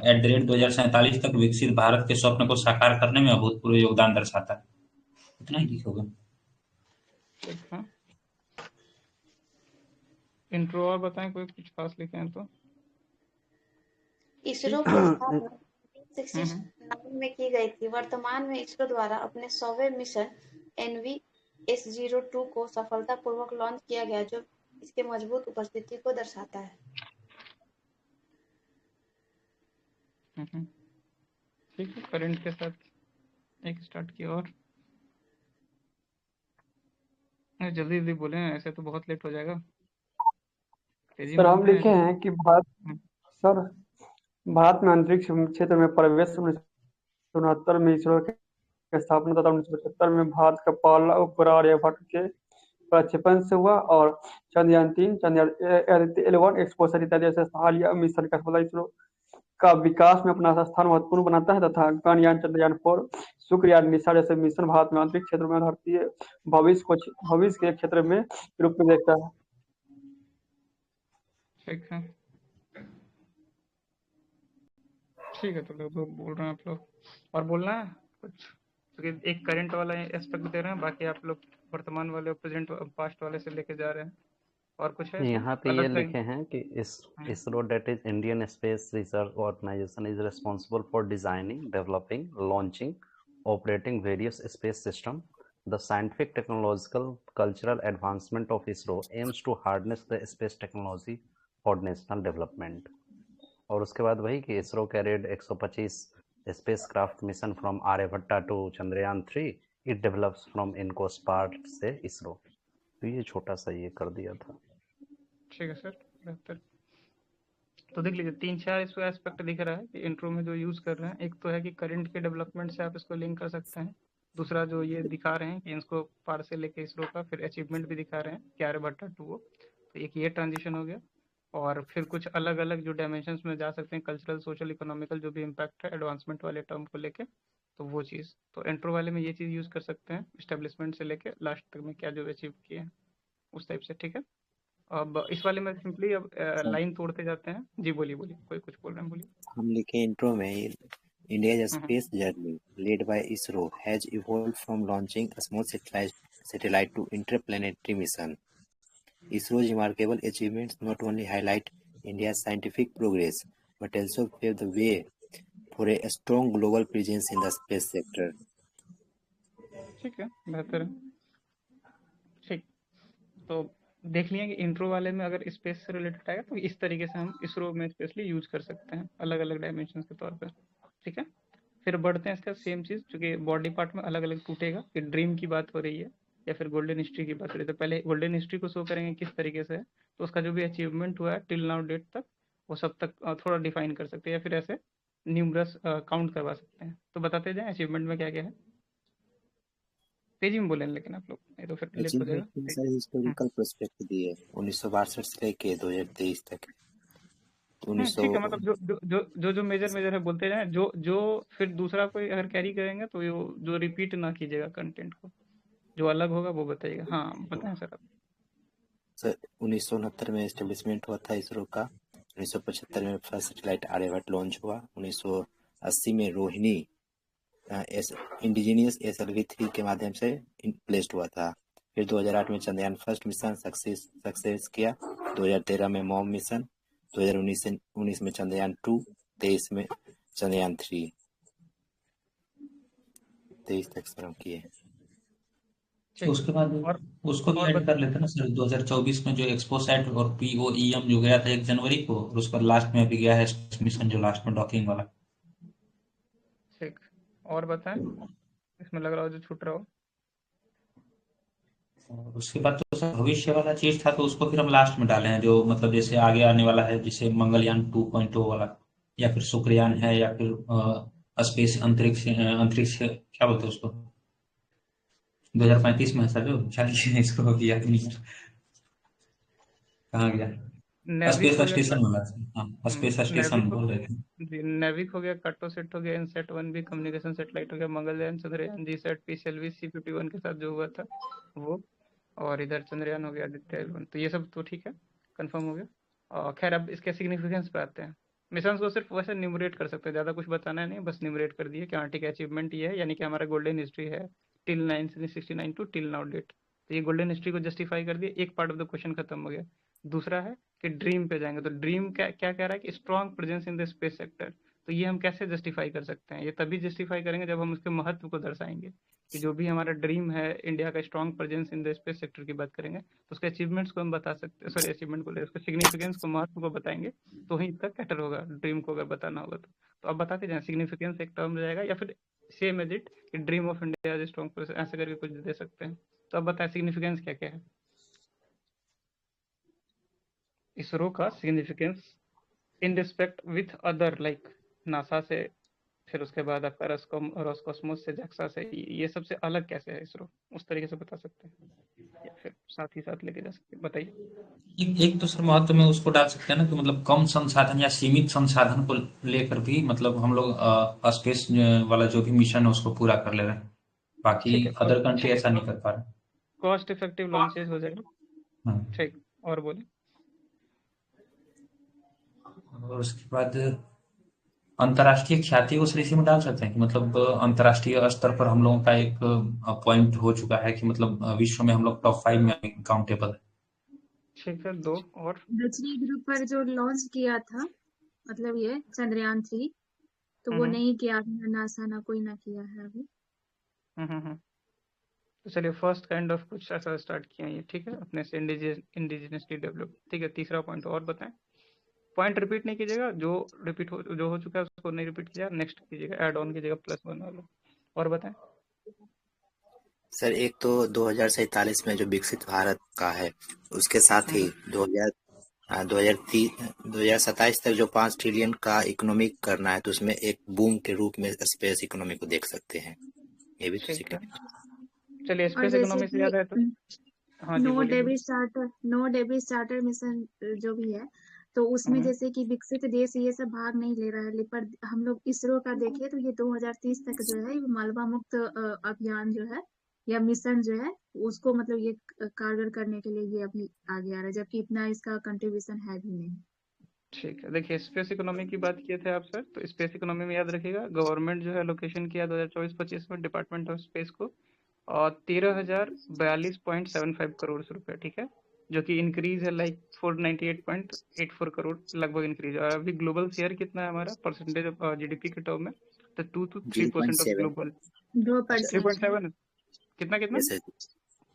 2047 तक विकसित भारत के स्वप्न को साकार करने में अभूतपूर्व योगदान दर्शाता है। इतना ही लिखोगे। ठीक है, इंट्रो और बताएं, कोई कुछ खास लिखे हैं तो। इसरो की स्थापना हम्म हम्म 1969 में की गई थी। वर्तमान में इसरो द्वारा अपने 100वें मिशन NVS-02 को सफलतापूर्वक लॉन्च किया गया, जो इसके मजबूत उपस्थिति को दर्शाता है। हम्म, ठीक है, करंट के साथ एक स्टार्ट किया और जल्दी जल्दी बोले, ऐसे तो बहुत लेट हो जाएगा। तेजी सर में हम बोलना है लिखे ऐसे। हैं कि सर भारत में अंतरिक्ष क्षेत्र में प्रवेश 1969 में इसरो की स्थापना तथा 1975 में भारत का पहला उपग्रह आर्यभट्ट के प्रक्षेपण से हुआ, और चंद्रयान-3, चंद्रयान-11 एक्सपोसर इत्यादि जैसे हालिया मिशन का सफलता इसरो का विकास में अपना स्थान महत्वपूर्ण बनाता है, तथा गगनयान, चंद्रयान-4, शुक्रयान, निशा जैसे मिशन भारत में अंतरिक्ष क्षेत्र में भारतीय भविष्य के क्षेत्र में रूप में देखता है। ठीक है, ठीक है, तो लोग बोल रहे हैं आप लोग, और बोलना है कुछ, क्योंकि एक करंट वाला एस्पेक्ट दे रहे हैं, बाकी आप लोग वर्तमान वाले, प्रेजेंट पास्ट वाले से लेके जा रहे हैं। और कुछ है इसमें यहाँ पे ये अलग सा? लिखे हैं कि ISRO that is Indian space research organisation is responsible for designing, developing, launching, operating various space system. The scientific, technological, cultural advancement of ISRO aims to harness the space technology for national development. और उसके बाद वही कि ISRO carried 125 spacecraft mission from Aryabhata to Chandrayaan. It develops from INCOSPAR से इसरो. तो ये छोटा सा ये कर दिया था। ठीक है सर, बेहतर। तो देख लीजिए, 3-4 इसमें एस्पेक्ट दिख रहा है कि इंट्रो में जो यूज़ कर रहे हैं। एक तो है कि करंट के डेवलपमेंट से आप इसको लिंक कर सकते हैं। दूसरा जो ये दिखा रहे हैं कि इसको पार से लेके इसरो का फिर अचीवमेंट भी दिखा रहे हैं कि आर्यभट्टा 2 वो, तो एक ये ट्रांजिशन हो गया। और फिर कुछ अलग अलग जो डायमेंशंस में जा सकते हैं, कल्चरल, सोशल, इकोनॉमिकल जो भी इम्पैक्ट है एडवांसमेंट वाले टर्म को लेके, तो वो चीज़ तो इंट्रो वाले में ये चीज़ यूज़ कर सकते हैं, इस्टेब्लिशमेंट से लेके लास्ट तक में क्या जो अचीव किए हैं उस टाइप से। ठीक है, अब इस वाले में सिंपली अब लाइन तोड़ते जाते हैं। जी बोलिए बोलिए, कोई कुछ बोल रहे हैं, बोलिए। हम लिखे इंट्रो में, India hmm, space journey led by ISRO has evolved from launching a small satellite to interplanetary mission. ISRO's remarkable achievements not only highlight India's scientific progress but also pave the way for a strong global presence in the space sector. ठीक है, बेहतर है। ठीक, तो देख लिया कि intro वाले में अगर स्पेस से रिलेटेड आएगा तो इस तरीके से हम इसरो में स्पेशली यूज कर सकते हैं अलग अलग डायमेंशन के तौर पर। ठीक है, फिर बढ़ते हैं इसका सेम चीज़, चूंकि बॉडी पार्ट में अलग अलग टूटेगा कि ड्रीम की बात हो रही है या फिर गोल्डन हिस्ट्री की बात हो रही है। तो पहले गोल्डन हिस्ट्री को शो करेंगे किस तरीके से है, तो उसका जो भी अचीवमेंट हुआ है टिल नाउ डेट तक, वो सब तक थोड़ा डिफाइन कर सकते हैं, या फिर ऐसे न्यूमरस काउंट करवा सकते हैं। तो बताते जाएं अचीवमेंट में क्या क्या है। तेजी में बोलें लेकिन आप लोग, नहीं तो फिर लेट हो अचीवमेंट में जाएगा। सर हिस्टोरिकल पर्सपेक्टिव दिए 1962 से लेके 2023 तक। 1900 ठीक है, मतलब जो मेजर मेजर है बोलते जाएं, जो जो फिर दूसरा कोई अगर कैरी करेंगे तो जो रिपीट ना कीजिएगा कंटेंट को, जो अलग होगा वो बताइएगा। हाँ बताएं सर आप। सर 1969 में एस्टेब्लिशमेंट हुआ था इसरो का। 1975 में फर्स्ट सैटेलाइट आर्यभट्ट लॉन्च हुआ। 1980 में रोहिणी इंडिजीनियस SLV-3 के माध्यम से प्लेस्ड हुआ था। फिर 2008 में चंद्रयान फर्स्ट मिशन सक्सेस किया। 2013 में मॉम मिशन, 2019 में चंद्रयान 2, 23 में चंद्रयान 3, 23 तक सर्व किए। तो उसके बाद और उसको भी और ऐड कर लेते हैं ना सर। 2024 में जो एक्सपोसैट और POEM जो गया था 1 जनवरी को, और उस पर लास्ट में अभी गया है मिशन जो लास्ट में डॉकिंग वाला। ठीक, और बताएं इसमें लग रहा हो जो छूट रहा हो। और उसके बाद तो सर भविष्य वाला चीज था, तो उसको फिर हम लास्ट में डाले हैं, जो मतलब जैसे आगे आने वाला है, जैसे मंगलयान 2.0 वाला, या फिर शुक्रयान है, या फिर स्पेस अंतरिक्ष अंतरिक्ष क्या बोलते हैं उसको, 2035 में है सर, जो 40 है, इसको अभी याद नहीं है कहाँ गया। नेविक स्पेस हो गया स्टेशन वाला। हाँ, स्पेस स्टेशन नेविक हो बोल रहे थे। जी, नेविक हो गया, कार्टोसेट हो गया, इनसेट 1 भी कम्युनिकेशन सैटेलाइट हो गया, Mangalyaan, Chandrayaan, GSAT, PCLV, C-51 के साथ जो हुआ था वो, और इधर चंद्रयान हो गया, आदित्य L1। तो ये सब तो ठीक है, कंफर्म हो गया। और खैर अब इसके सिग्निफिकेंस पे आते हैं। मिशंस को सिर्फ वैसे न्यूमरेट कर सकते हैं, ज़्यादा कुछ बताना है नहीं, बस न्यूमरेट कर दिए कि हाँ ठीक है अचीवमेंट ये है, यानी कि हमारा गोल्डन हिस्ट्री है till 1969 to till now date. तो ये गोल्डन हिस्ट्री को जस्टिफाई कर दिए, एक पार्ट ऑफ द क्वेश्चन खत्म हो गया। दूसरा है कि ड्रीम पे जाएंगे, तो ड्रीम क्या क्या कह रहा है कि strong presence in the space sector. तो ये हम कैसे जस्टिफाई कर सकते हैं? ये तभी जस्टिफाई करेंगे जब हम उसके महत्व को दर्शाएंगे कि जो भी हमारा ड्रीम है, इंडिया का strong presence in the space sector की बात करेंगे, तो उसके अचीवमेंट्स को हम बता सकते हैं, सॉरी अचीवमेंट को ले, उसके सिग्निफिकेंस को, महत्व को बताएंगे, तो ही इसका कैटर होगा ड्रीम को अगर बताना होगा तो आप बताते जाए सिग्निफिकेंस एक टर्म रहेगा, या फिर सेम एज इट कि dream of India as strong person, ऐसे करके कुछ दे सकते हैं। तो आप बताएं सिग्निफिकेंस क्या क्या है इसरो का significance in respect with other, like NASA से, फिर उसके बाद आपका रोस्कोसमोस से, जैक्सा से, ये सबसे अलग कैसे है इसरो, उस तरीके से बता सकते हैं या फिर साथ ही साथ लेके जा सकते हैं, बताइए। एक तो सर महत्व में उसको डाल सकते हैं ना कि मतलब कम संसाधन या सीमित संसाधन को लेकर भी मतलब हम लोग स्पेस वाला जो भी मिशन है उसको पूरा कर ले रहे हैं, बाकी ठीक है, और अदर कंट्री ऐसा नहीं कर पा रहे। कॉस्ट इफेक्टिव लॉन्चेस हो जाएगा। हाँ। ठीक, और बोले। और उसके बाद अंतर्राष्ट्रीय ख्याति उस ऋषि में डाल सकते हैं कि मतलब अंतर्राष्ट्रीय स्तर पर हम लोगों का एक पॉइंट हो चुका है कि मतलब विश्व में हम लोग टॉप 5 में काउंटेबल है। ठीक है, 2 और। पृथ्वी ग्रुप पर जो लॉन्च किया था, मतलब ये चंद्रयान 3, तो वो नहीं किया ना नासा ना कोई ना किया है अभी। तो चलिए फर्स्ट काइंड ऑफ कुछ ऐसा स्टार्ट किया ये, ठीक है, अपने से इंडिजिनसली डेवलप। ठीक है, तीसरा पॉइंट और बताएं। पॉइंट रिपीट नहीं कीजिएगा, जो जो हो चुका है उसको नहीं रिपीट कीजिएगा, नेक्स्ट कीजिएगा, ऐड ऑन कीजिएगा +1 वाला। और बताएं। सर एक तो 2047 में जो विकसित भारत का है, उसके साथ ही 2027 तक जो 5 ट्रिलियन का इकोनॉमी करना है, तो उसमें एक बूम के रूप में स्पेस इकोनॉमी को देख सकते हैं। ये भी तो ठीक है, सिग्निफिकेंट। चलिए और स्पेस जैसे इकोनॉमी से कि याद है तो, हाँ जी बोलिए बोलिए। नो डेबिट स्टार्टर मिशन जो भी है, तो उसमें जैसे कि विकसित देश ये सब भाग नहीं ले रहा है, पर हम लोग इसरो का देखें तो ये 2030 तक जो है मालवा मुक्त अभियान जो है या मिशन जो है, उसको मतलब ये कारगर करने के लिए ये अभी आगे आ रहा है, जबकि इतना इसका कंट्रीब्यूशन है भी नहीं। ठीक है, देखिए स्पेस इकोनॉमी की बात किए थे आप सर, तो स्पेस इकोनॉमी में याद रखिएगा गवर्नमेंट जो है लोकेशन किया 2024-25 में डिपार्टमेंट ऑफ स्पेस को, और 13,042.75 करोड़ रुपए, ठीक है, जो कि इंक्रीज है लाइक 498.84 करोड़ लगभग इंक्रीज। और अभी ग्लोबल शेयर कितना है हमारा परसेंटेज ऑफ जीडीपी के टर्म में, तो 2 to 3% ऑफ 0.7। ग्लोबल। 2%। 3.7 कितना कितना यस सर।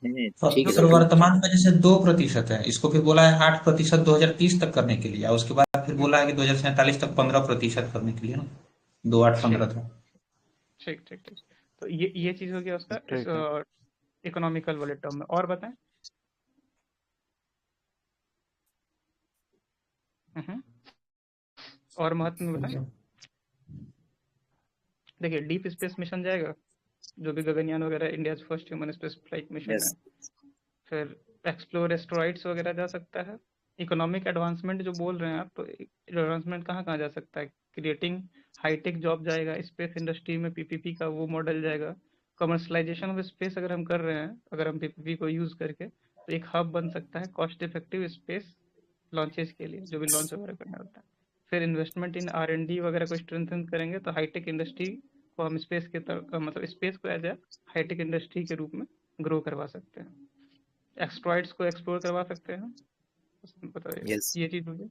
नहीं, ठीक है सर सर। 2%। वर्तमान में जैसे 2% है, इसको फिर बोला है 8% 2030 तक करने के लिए, और उसके बाद फिर बोला है कि 2047 तक 15% करने के लिए ना, 2 8 15 ठीक था। ठीक ठीक ठीक, तो ये चीज हो गया उसका ठीक है। इकोनॉमिकल वाले टर्म में। और बताएं। और महत्व में बताएं। देखिए डीप स्पेस मिशन जाएगा, जो भी गगनयान वगैरह, India first human space flight mission है। यस। फिर एक्सप्लोर एस्ट्रॉइड्स वगैरह जा सकता है। इकोनॉमिक एडवांसमेंट जो बोल रहे हैं आप, तो एडवांसमेंट कहाँ कहाँ जा सकता है? क्रिएटिंग हाईटेक जॉब जाएगा, स्पेस इंडस्ट्री में पीपीपी का वो मॉडल जाएगा। कमर्शलाइजेशन ऑफ स्पेस अगर हम कर रहे हैं, अगर हम पीपीपी को यूज करके, तो एक हब बन सकता है कॉस्ट इफेक्टिव स्पेस लॉन्चेस के लिए, जो भी लॉन्च वगैरह करना होता है। फिर इन्वेस्टमेंट इन R&D वगैरह को स्ट्रेंथन करेंगे, तो हाईटेक इंडस्ट्री को हम स्पेस के मतलब स्पेस को एज ए हाईटेक इंडस्ट्री के रूप में ग्रो करवा सकते हैं। एक्सट्रॉइड्स को एक्सप्लोर करवा सकते हैं, बताइए यस। ये चीज होगी।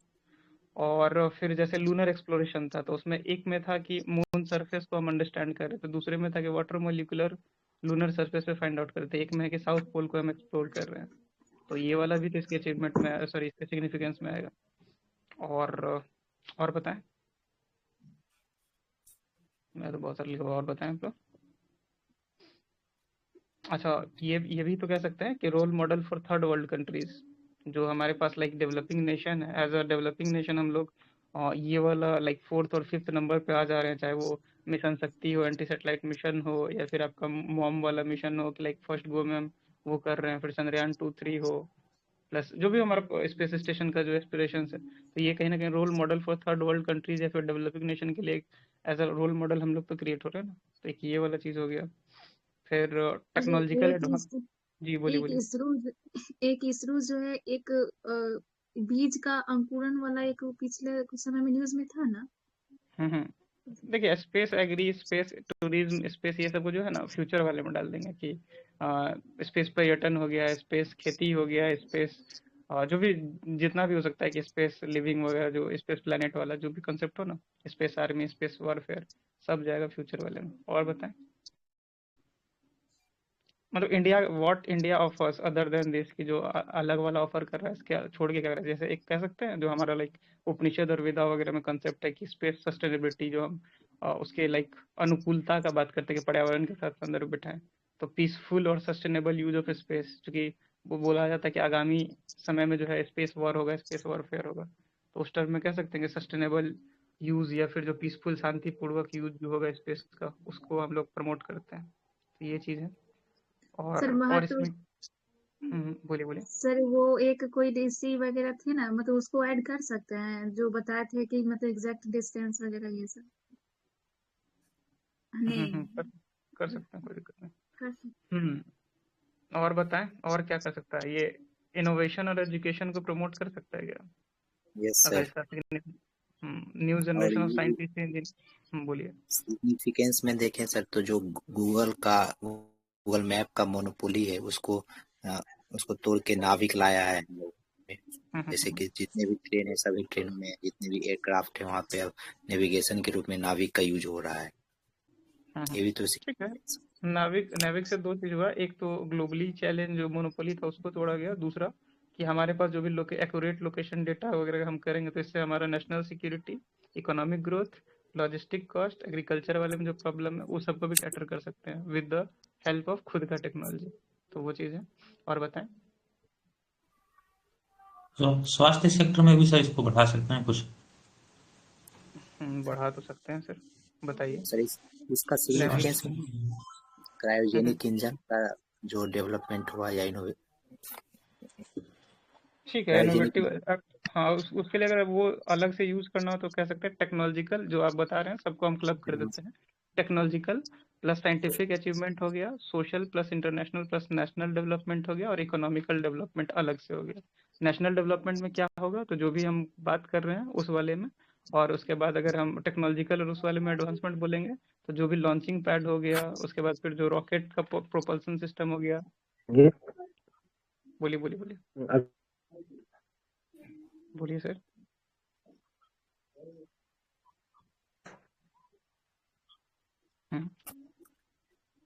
और फिर जैसे लूनर एक्सप्लोरेशन था, तो उसमें एक में था कि मून सरफेस को हम अंडरस्टैंड कर रहे थे, दूसरे में था कि वाटर मोलिकुलर लूनर सरफेस पे फाइंड आउट करते, एक में है कि साउथ पोल को हम एक्सप्लोर कर रहे हैं। तो ये वाला भी तो इसके अचीवमेंट में, सॉरी इसके सिग्निफिकेंस में आएगा। और बताएं। मैं तो बहुत सारे लिखा, और बताएं आप लोग। अच्छा, ये भी तो कह सकते हैं कि role model for third world countries, जो हमारे पास लाइक डेवलपिंग नेशन है, एज अ डेवलपिंग नेशन हम लोग ये वाला लाइक 4th और 5th नंबर पे आ जा रहे हैं, चाहे वो मिशन शक्ति हो, एंटी सैटेलाइट मिशन हो, या फिर आपका मॉम वाला मिशन हो कि लाइक फर्स्ट गो में हम वो कर रहे हैं, फिर चंद्रयान 2-3 हो, प्लस जो भी हमारा स्पेस स्टेशन का जो एस्पिरेशन है, तो ये कहीं ना कहीं role model for third world countries या फिर डेवलपिंग नेशन के लिए एज अ रोल मॉडल हम लोग तो क्रिएट हो रहे हैं ना। तो एक ये वाला चीज़ हो गया। फिर टेक्नोलॉजिकल एडवांस। जी बोलिए एक बोलिए। इसरो एक इसरो जो है एक बीज का अंकुरन वाला एक पिछले कुछ समय में न्यूज में था ना। देखिए space agri, space tourism, space ये सब को जो है ना फ्यूचर वाले में डाल देंगे कि स्पेस पर्यटन हो गया, स्पेस खेती हो गया, स्पेस जो भी जितना भी हो सकता है कि स्पेस लिविंग वगैरह, जो स्पेस प्लेनेट वाला जो भी कंसेप्ट हो ना, स्पेस आर्मी, स्पेस वॉरफेयर, सब जाएगा फ्यूचर वाले में। और बताएं, मतलब India, what India offers other than this, की जो अलग वाला ऑफर कर रहा है इसके छोड़ के क्या कर रहा है। जैसे एक कह सकते हैं जो हमारा लाइक उपनिषद और वेदा वगैरह में कंसेप्ट है कि स्पेस सस्टेनेबिलिटी, जो हम उसके लाइक अनुकूलता का बात करते हैं कि पर्यावरण के साथ संदर्भ बिठाएं, तो पीसफुल और सस्टेनेबल यूज ऑफ स्पेस, क्योंकि वो बोला जाता है कि आगामी समय में जो है स्पेस वॉर होगा, स्पेस वॉरफेयर होगा, तो उस टर्म में कह सकते हैं कि सस्टेनेबल यूज या फिर जो पीसफुल शांतिपूर्वक यूज जो होगा स्पेस का, उसको हम लोग प्रमोट करते हैं। तो ये चीज़ है। सर और तो इसमें बोलिए बोलिए। सर वो एक कोई डीसी वगैरह थे ना, मतलब उसको ऐड कर सकते हैं जो बताए थे कि मतलब एग्जैक्ट डिस्टेंस वगैरह ये सब नहीं कर सकते हैं, कोई दिक्कत नहीं। कर सकते। और बताएं, और क्या कर सकता है ये? इनोवेशन और एजुकेशन को प्रमोट कर सकता है क्या, यस अगर सर। इसका न्यू और जनरेशन ऑफ ये साइंटिस्ट इंजीनियर। बोलिए। सिग्निफिकेंस में देखें सर तो जो गूगल मैप का मोनोपोली है उसको उसको तोड़ के नाविक लाया है हम लोग में। जैसे कि जितने भी ट्रेन है, सभी ट्रेनों में जितने भी एयरक्राफ्ट है वहाँ पे अब नेविगेशन के रूप में नाविक का यूज हो रहा है। ये भी तो ठीक है। नाविक से दो चीज हुआ, एक तो ग्लोबली चैलेंज जो मोनोपोली था उसको तोड़ा गया, दूसरा कि हमारे पास जो भी एक्यूरेट लोकेशन डेटा वगैरह हम करेंगे तो इससे हमारा national security, economic growth, logistic cost, agriculture वाले में जो प्रॉब्लम है वो सबको भी कैटर कर सकते हैं विद द हेल्प ऑफ खुद का टेक्नोलॉजी। तो वो चीज़ है। और बताएं। तो स्वास्थ्य सेक्टर में भी सर इसको बढ़ा सकते हैं कुछ? बढ़ा तो सकते हैं सर, बताइए। सर इसका सिग्निफिकेंस क्रायोजेनिक इंजन का जो डेवलपमेंट हुआ या ठीक है, क्रायोजेनिक। इनोवेटिव। हाँ, उसके लिए अगर वो अलग से यूज करना हो तो कह सकते हैं टेक्नोलॉजिकल, जो आप बता रहे हैं सबको हम क्लब कर देते हैं। टेक्नोलॉजिकल प्लस साइंटिफिक अचीवमेंट हो गया, social plus international plus national development हो गया, और इकोनॉमिकल डेवलपमेंट अलग से हो गया। नेशनल डेवलपमेंट में क्या होगा, तो जो भी हम बात कर रहे हैं उस वाले में, और उसके बाद अगर हम टेक्नोलॉजिकल और उस वाले में एडवांसमेंट बोलेंगे तो जो भी लॉन्चिंग पैड हो गया, उसके बाद फिर जो रॉकेट का प्रोपल्सन सिस्टम हो गया। ये बोलिए बोलिए बोलिए बोलिए सर।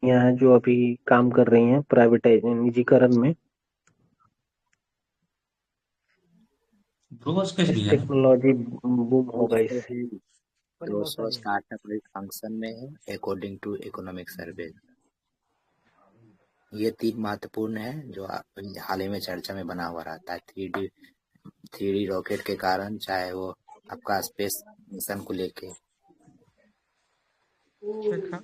यहाँ जो अभी काम कर रही हैं प्राइवेटाइज निजीकरण में, ध्रुव स्पेस इस भी है ना? टेक्नोलॉजी बूम होगा इससे। 200 स्टार्टअप एक फंक्शन में है अकॉर्डिंग टू इकोनॉमिक सर्वे। ये 3 महत्वपूर्ण है जो हाल ही में चर्चा में बना हुआ रहता है। 3D रॉकेट के कारण, चाहे वो आपका स्पेस मिशन को लेके। ठीक है,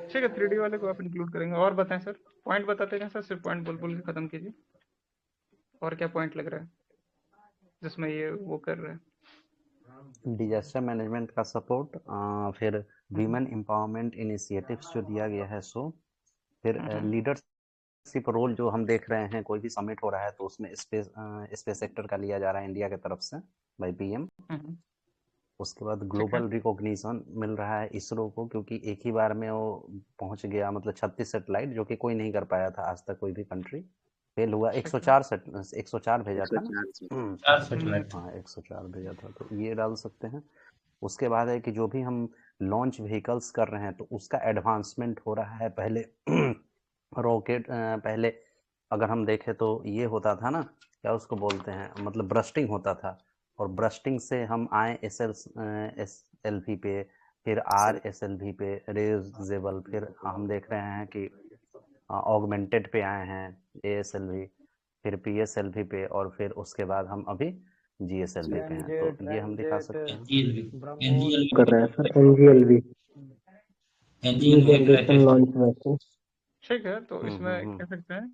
ठीक है, 3D वाले को आप इंक्लूड करेंगे। और बताएं सर, पॉइंट बताते रहें सर, सिर्फ पॉइंट बोल बोल के खत्म कीजिए। और क्या पॉइंट लग रहा है जिसमें ये वो कर रहे हैं? डिजास्टर मैनेजमेंट का सपोर्ट, फिर वीमेन एम्पावरमेंट इनिशिएटिव्स जो दिया गया है सो, फिर लीडरशिप रोल जो हम देख रहे हैं, कोई भी समिट हो रहा है तो उसमें स्पेस सेक्टर का लिया जा रहा है इंडिया की तरफ से बाय पीएम। उसके बाद ग्लोबल रिकॉग्निशन मिल रहा है इसरो को, क्योंकि एक ही बार में वो पहुंच गया, मतलब 36 सैटेलाइट, जो कि कोई नहीं कर पाया था आज तक, कोई भी कंट्री फेल हुआ। 104 भेजा था ना। 4 सैटेलाइट। हाँ 104 भेजा था, तो ये डाल सकते हैं। उसके बाद है कि जो भी हम लॉन्च व्हीकल्स कर रहे हैं तो उसका एडवांसमेंट हो रहा है। पहले रॉकेट, पहले अगर हम देखें तो ये होता था ना, क्या उसको बोलते हैं, मतलब ब्रस्टिंग होता था, और ब्रस्टिंग से हम आए SLV पे, फिर RSLV पे रेजेबल, फिर हम देख रहे हैं कि ऑगमेंटेड पे आए हैं ASLV, फिर PSLV पे, और फिर उसके बाद हम अभी GSLV पे हैं। तो ये हम दिखा सकते हैं। एनजीएलवी कर रहा है sir NGLV, new generation launch वैसे। ठीक है, तो इसमें कह सकते हैं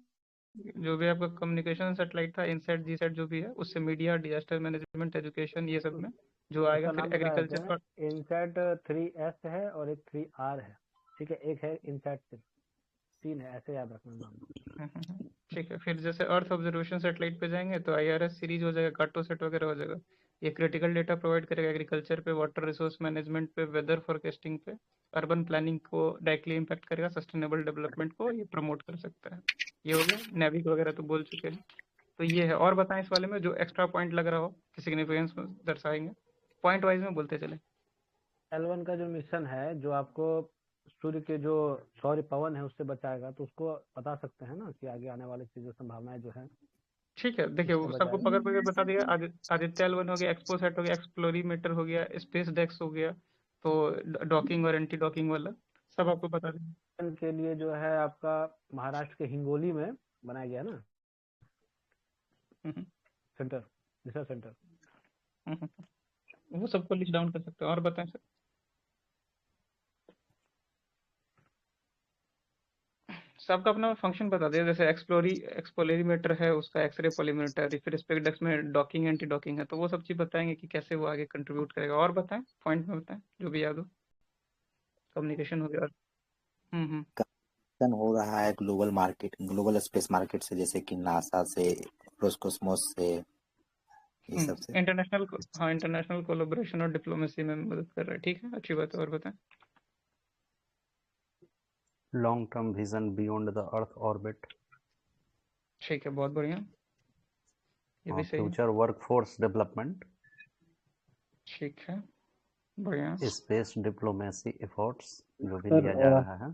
जो भी आपका कम्युनिकेशन सैटेलाइट था, इनसैट जीसैट जो भी है, उससे मीडिया, डिजास्टर मैनेजमेंट, एजुकेशन, ये सब में जो आएगा। फिर एग्रीकल्चर का इनसैट 3S है और एक 3R है। ठीक है, एक है इनसैट 3 है, ऐसे याद रखना नाम। ठीक है, फिर जैसे अर्थ ऑब्जर्वेशन सैटेलाइट पे जाएंगे तो IRS सीरीज हो जाएगा, कार्टोसेट वगैरह हो जाएगा। ये क्रिटिकल डेटा प्रोवाइड करेगा एग्रीकल्चर पे, वाटर रिसोर्स मैनेजमेंट पे, वेदर फोरकास्टिंग पे, अर्बन प्लानिंग को डायरेक्टली इम्पैक्ट करेगा, सस्टेनेबल डेवलपमेंट को ये प्रमोट कर सकता है। ये हो गया, नेविक वगैरह तो बोल चुके हैं। तो ये है, और बताएं इस वाले में जो एक्स्ट्रा पॉइंट लग रहा हो कि सिग्निफिकेंस दर्शाएंगे, पॉइंट वाइज में बोलते चले। L1 का जो मिशन है जो आपको सूर्य के जो सौर पवन है उससे बचाएगा, तो उसको बता सकते हैं ना कि आगे आने वाली चीजों संभावनाएं जो है ठीक है, देखिए उससे वो सबको बचाएगा। पकड़ पकड़ बता दिया। आदित्य L1 हो गया, एक्सपोसैट हो गया, एक्सप्लोरीमीटर हो गया, स्पेस डेक्स हो गया, तो डॉकिंग और एंटी डॉकिंग वाला सब आपको बता दें। मिशन के लिए जो है आपका महाराष्ट्र के हिंगोली में बनाया गया ना सेंटर, रिसर्च सेंटर। वो सबको लिस्ट डाउन कर सकते हो। और बताएं सर। सबका अपना फंक्शन बता दिया, जैसे एक्सप्लोरीमीटर है उसका एक्सरे पॉलीमीटर, फिर स्पेक्ट्रम में डॉकिंग एंटी डॉकिंग है, तो वो सब चीज बताएंगे कि कैसे वो आगे कंट्रीब्यूट करेगा। और बताएं, पॉइंट में बताएं जो भी याद हो। कम्युनिकेशन हो गया। कंपटीशन हो रहा है global market, global space market से, जैसे कि नासा से, रोस्कोसमोस से, ये सब से। इंटरनेशनल, हाँ इंटरनेशनल कोलैबोरेशन और डिप्लोमेसी में मदद कर रहा है। ठीक है, अच्छी बात है। और बताएं। Long term vision beyond the earth orbit. ठीक है, बहुत बढ़िया, ये भी सही है। Future workforce development. ठीक है, बढ़िया। स्पेस डिप्लोमेसी एफर्ट्स जो भी सर लिया जा रहा है,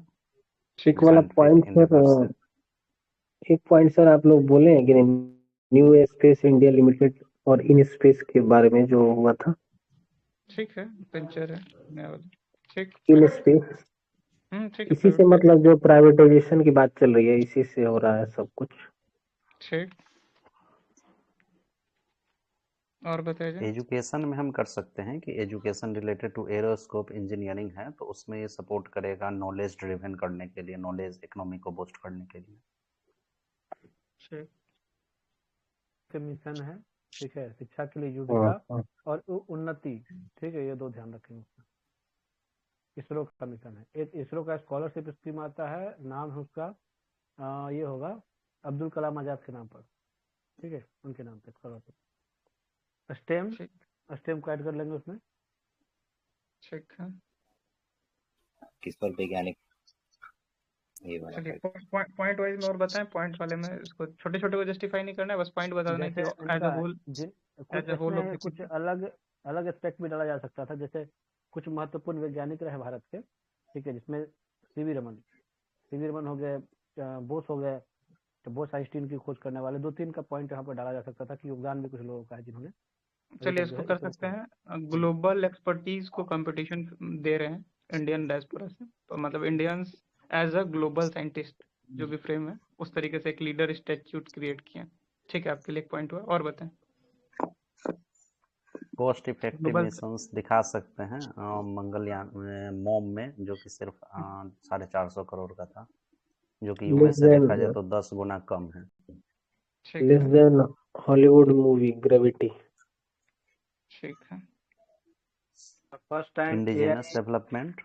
ठीक वाला साइंटिफिक पॉइंट इंडेवर से। सर, एक पॉइंट सर आप लोग बोले हैं कि नहीं, न्यू स्पेस इंडिया लिमिटेड और इन स्पेस के बारे में जो हुआ था। ठीक है, वेंचर है नया वाला। ठीक, इन स्पेस, ठीक है, इसी से मतलब जो प्राइवेटाइजेशन की बात चल रही है, इसी से हो रहा है सब कुछ। ठीक। और बताइए। एजुकेशन में हम कर सकते हैं कि एजुकेशन रिलेटेड टू एरोस्कोप इंजीनियरिंग है, तो उसमें ये सपोर्ट करेगा नॉलेज ड्रिवन करने के लिए, नॉलेज इकोनॉमी को बूस्ट करने के लिए। मिशन है, ठीक है, शिक्षा के लिए युविका और उन्नति, ठीक है, ये दो ध्यान रखेंगे। इसरो का मिशन है, एक इसरो का स्कॉलरशिप स्कीम आता है, नाम है उसका ये होगा अब्दुल कलाम आजाद के नाम पर, ठीक है, उनके नाम पे स्कॉलरशिप। स्टेम को ऐड कर लेंगे उसमें। ठीक है, किशोर वैज्ञानिक, ये वाला चलिए पॉइंट वाइज में और बताएं। पॉइंट वाले में इसको छोटे छोटे को जस्टिफाई नहीं करना है, बस पॉइंट बता देना है कि एज अ होल, कुछ अलग एस्पेक्ट भी डाला जा सकता था, जैसे कुछ महत्वपूर्ण वैज्ञानिक रहे भारत के, ठीक है, जिसमें सीवी रमन हो गए, बोस हो गए, तो बोस आइंस्टीन की खोज करने वाले 2-3 का पॉइंट यहाँ पर डाला जा सकता था कि योगदान भी कुछ लोगों का है जिन्होंने। चलिए इसको कर सकते हैं, ग्लोबल एक्सपर्टीज को कंपटीशन दे रहे हैं इंडियन डायस्पोरा से, तो मतलब Indians as a global scientist जो भी फ्रेम है उस तरीके से एक लीडर स्टैट्यूट क्रिएट किया। ठीक है, आपके लिए एक पॉइंट हुआ। और बताएं। कॉस्ट इफेक्टिव मिशंस दिखा सकते हैं मंगलयान मॉम में, जो कि सिर्फ 450 करोड़ का था, जो कि यूएस से देखा जाए तो 10 गुना कम है। Less than Hollywood movie gravity. ठीक है, फर्स्ट टाइम इंडिजिनस डेवलपमेंट।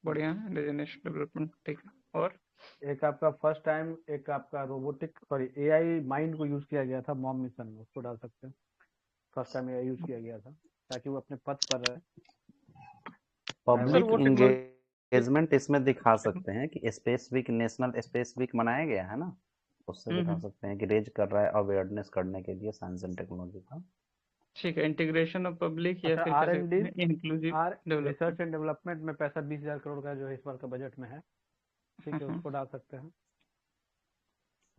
बढ़िया, इंडिजिनस डेवलपमेंट। ठीक है, और एक आपका फर्स्ट टाइम एक आपका रोबोटिक एआई माइंड को यूज किया गया था मॉम मिशन में, उसको डाल सकते हैं। फर्स्ट टाइम एआई यूज किया गया था ताकि वो अपने पथ पर रहे। पब्लिक इंगेजमेंट इसमें दिखा सकते हैं कि space week, national space week मनाया गया है ना, उससे दिखा सकते हैं कि रेज कर रहा है अवेयरनेस करने के लिए साइंस एंड टेक्नोलॉजी का। ठीक है, इंटीग्रेशन ऑफ पब्लिक या फिर R&D inclusive research and development में पैसा 20,000 करोड़ का जो इस बार का बजट में है, ठीक है, उसको डाल सकते हैं।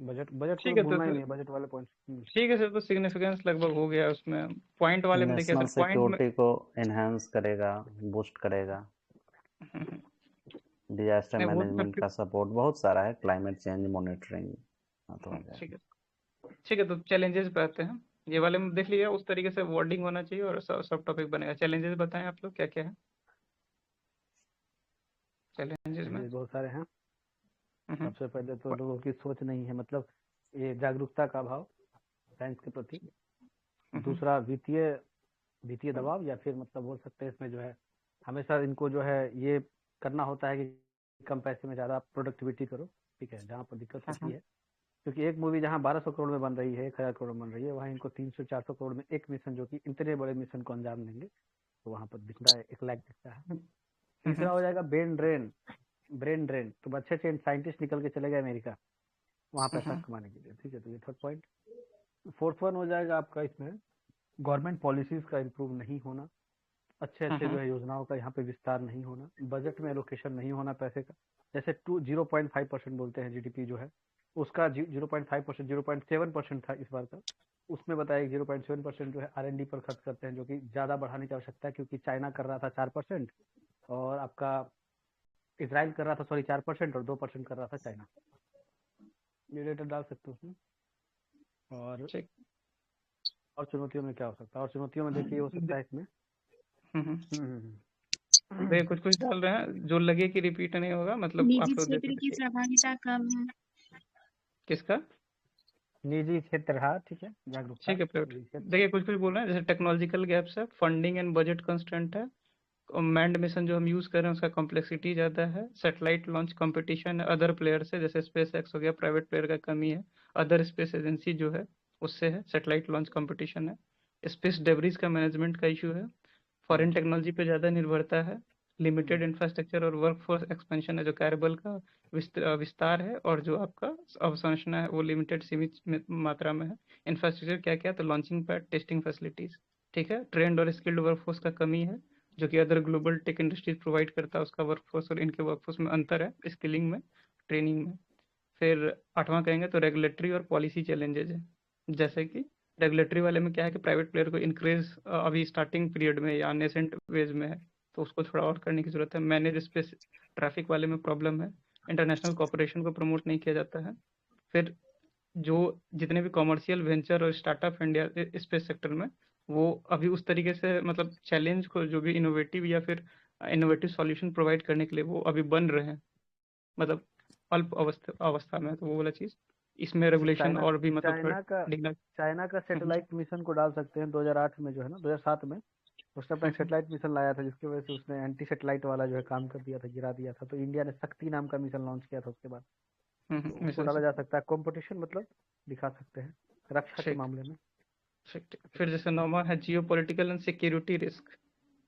बजट ठीक को है, भूलना ही नहीं, बजट वाले पॉइंट। ठीक है सर, तो सिग्निफिकेंस लगभग हो गया उसमें। पॉइंट वाले में देखिए सर, पॉइंट में सिक्योरिटी को एनहांस करेगा, बूस्ट करेगा, डिजास्टर मैनेजमेंट का सपोर्ट, बहुत सारा है, क्लाइमेट चेंज मॉनिटरिंग। ठीक है, तो चैलेंजेस पे आते हैं। ये वाले में देख लिया, उस तरीके से वर्डिंग होना चाहिए और सब टॉपिक बनेगा। चैलेंजेस बताएं आप लोग क्या क्या है। चैलेंजेस में बहुत सारे हैं। सबसे पहले तो लोगों की सोच नहीं है, मतलब ये जागरूकता का अभाव साइंस के प्रति। दूसरा वित्तीय दबाव, या फिर मतलब बोल सकते हैं इसमें जो है हमेशा इनको जो है ये करना होता है कि कम पैसे में ज़्यादा प्रोडक्टिविटी करो, ठीक है, जहाँ पर दिक्कत होती है, क्योंकि एक मूवी जहाँ 1200 करोड़ में बन रही है, 1000 करोड़ में बन रही है, वहाँ इनको 300-400 करोड़ में एक मिशन, जो कि इतने बड़े मिशन को अंजाम देंगे, तो वहाँ पर दिख रहा है, 1 लाख दिखता है। तीसरा हो जाएगा ब्रेन ड्रेन, तो अच्छे अच्छे साइंटिस्ट निकल के चले गए अमेरिका वहाँ पैसा कमाने के लिए, ठीक है, तो ये 3rd पॉइंट। 4th वन हो जाएगा आपका इसमें गवर्नमेंट पॉलिसीज का इम्प्रूव नहीं होना, अच्छे अच्छे जो है योजनाओं का यहाँ पे विस्तार नहीं होना, बजट में एलोकेशन नहीं होना पैसे का, जैसे 0.5% बोलते हैं जीडीपी जो है, उसका 0.5%, 0.7% था इस बार का, उसमें बताया 0.7% जो है R&D पर खर्च करते हैं, जो कि ज़्यादा बढ़ाने की आवश्यकता है, क्योंकि चाइना कर रहा था 4% और आपका इसराइल कर रहा था 4% और 2% कर रहा था चाइना। ये डेटा डाल सकते हो उसमें। और चुनौतियों में क्या हो सकता है, और चुनौतियों में देखिए हो सकता है इसमें वे कुछ डाल रहे हैं जो लगे कि रिपीट नहीं होगा, मतलब निजी आप लोग क्षेत्र की सहभागिता कम है। किसका निजी क्षेत्र, हाँ ठीक है, जागरूकता, ठीक है प्राइवेट। देखिए कुछ बोल रहे हैं, जैसे टेक्नोलॉजिकल गैप्स है, फंडिंग एंड बजट कंस्ट्रेंट है, मैंड मिशन जो हम यूज कर रहे हैं उसका कॉम्प्लेक्सिटी ज्यादा है, satellite launch competition other player से, जैसे स्पेस एक्स हो गया, प्राइवेट प्लेयर का कमी है, अदर स्पेस एजेंसी जो है उससे है, सैटेलाइट लॉन्च कंपटीशन है, स्पेस डेब्रिज का मैनेजमेंट का इशू है, फॉरेन टेक्नोलॉजी पे ज़्यादा निर्भरता है, लिमिटेड इंफ्रास्ट्रक्चर और वर्कफोर्स एक्सपेंशन है, जो कैरिबल का विस्तार है, और जो आपका अवसंरचना है वो लिमिटेड सीमित मात्रा में है। इंफ्रास्ट्रक्चर क्या क्या, तो लॉन्चिंग पैड, टेस्टिंग फैसिलिटीज, ठीक है, ट्रेंड और स्किल्ड वर्कफोर्स का कमी है, जो कि other global tech industries provide करता है, उसका वर्कफोर्स और इनके वर्कफोर्स में अंतर है, स्किलिंग में, ट्रेनिंग में। फिर 8वां कहेंगे तो रेगुलेटरी और पॉलिसी चैलेंजेज है, जैसे कि रेगुलेटरी वाले में क्या है कि प्राइवेट प्लेयर को इंक्रीज अभी स्टार्टिंग पीरियड में या नेसेंट वेज में है, तो उसको थोड़ा और करने की जरूरत है। मैनेज स्पेस ट्रैफिक वाले में प्रॉब्लम है, इंटरनेशनल कॉपरेशन को प्रमोट नहीं किया जाता है। फिर जो जितने भी कॉमर्शियल वेंचर और स्टार्टअप इंडिया स्पेस सेक्टर में, वो अभी उस तरीके से मतलब चैलेंज को, जो भी इनोवेटिव या फिर इनोवेटिव सॉल्यूशन प्रोवाइड करने के लिए वो अभी बन रहे हैं, मतलब अल्प अवस्था में, तो वो वाला चीज इसमें रेगुलेशन और भी मतलब चाइना का सैटेलाइट मिशन को डाल सकते हैं। 2008 में जो है ना, 2007 में उसने अपना सैटेलाइट मिशन लाया था, जिसकी वजह से उसने एंटी सैटेलाइट वाला जो है काम कर दिया था, गिरा दिया था। तो इंडिया ने शक्ति नाम का मिशन लॉन्च किया था उसके बाद, तो उसको डाला जा सकता है। कंपटीशन मतलब दिखा सकते हैं रक्षा के मामले में। फिर जैसे 9वां है जियो पॉलिटिकल एंड सिक्योरिटी रिस्क,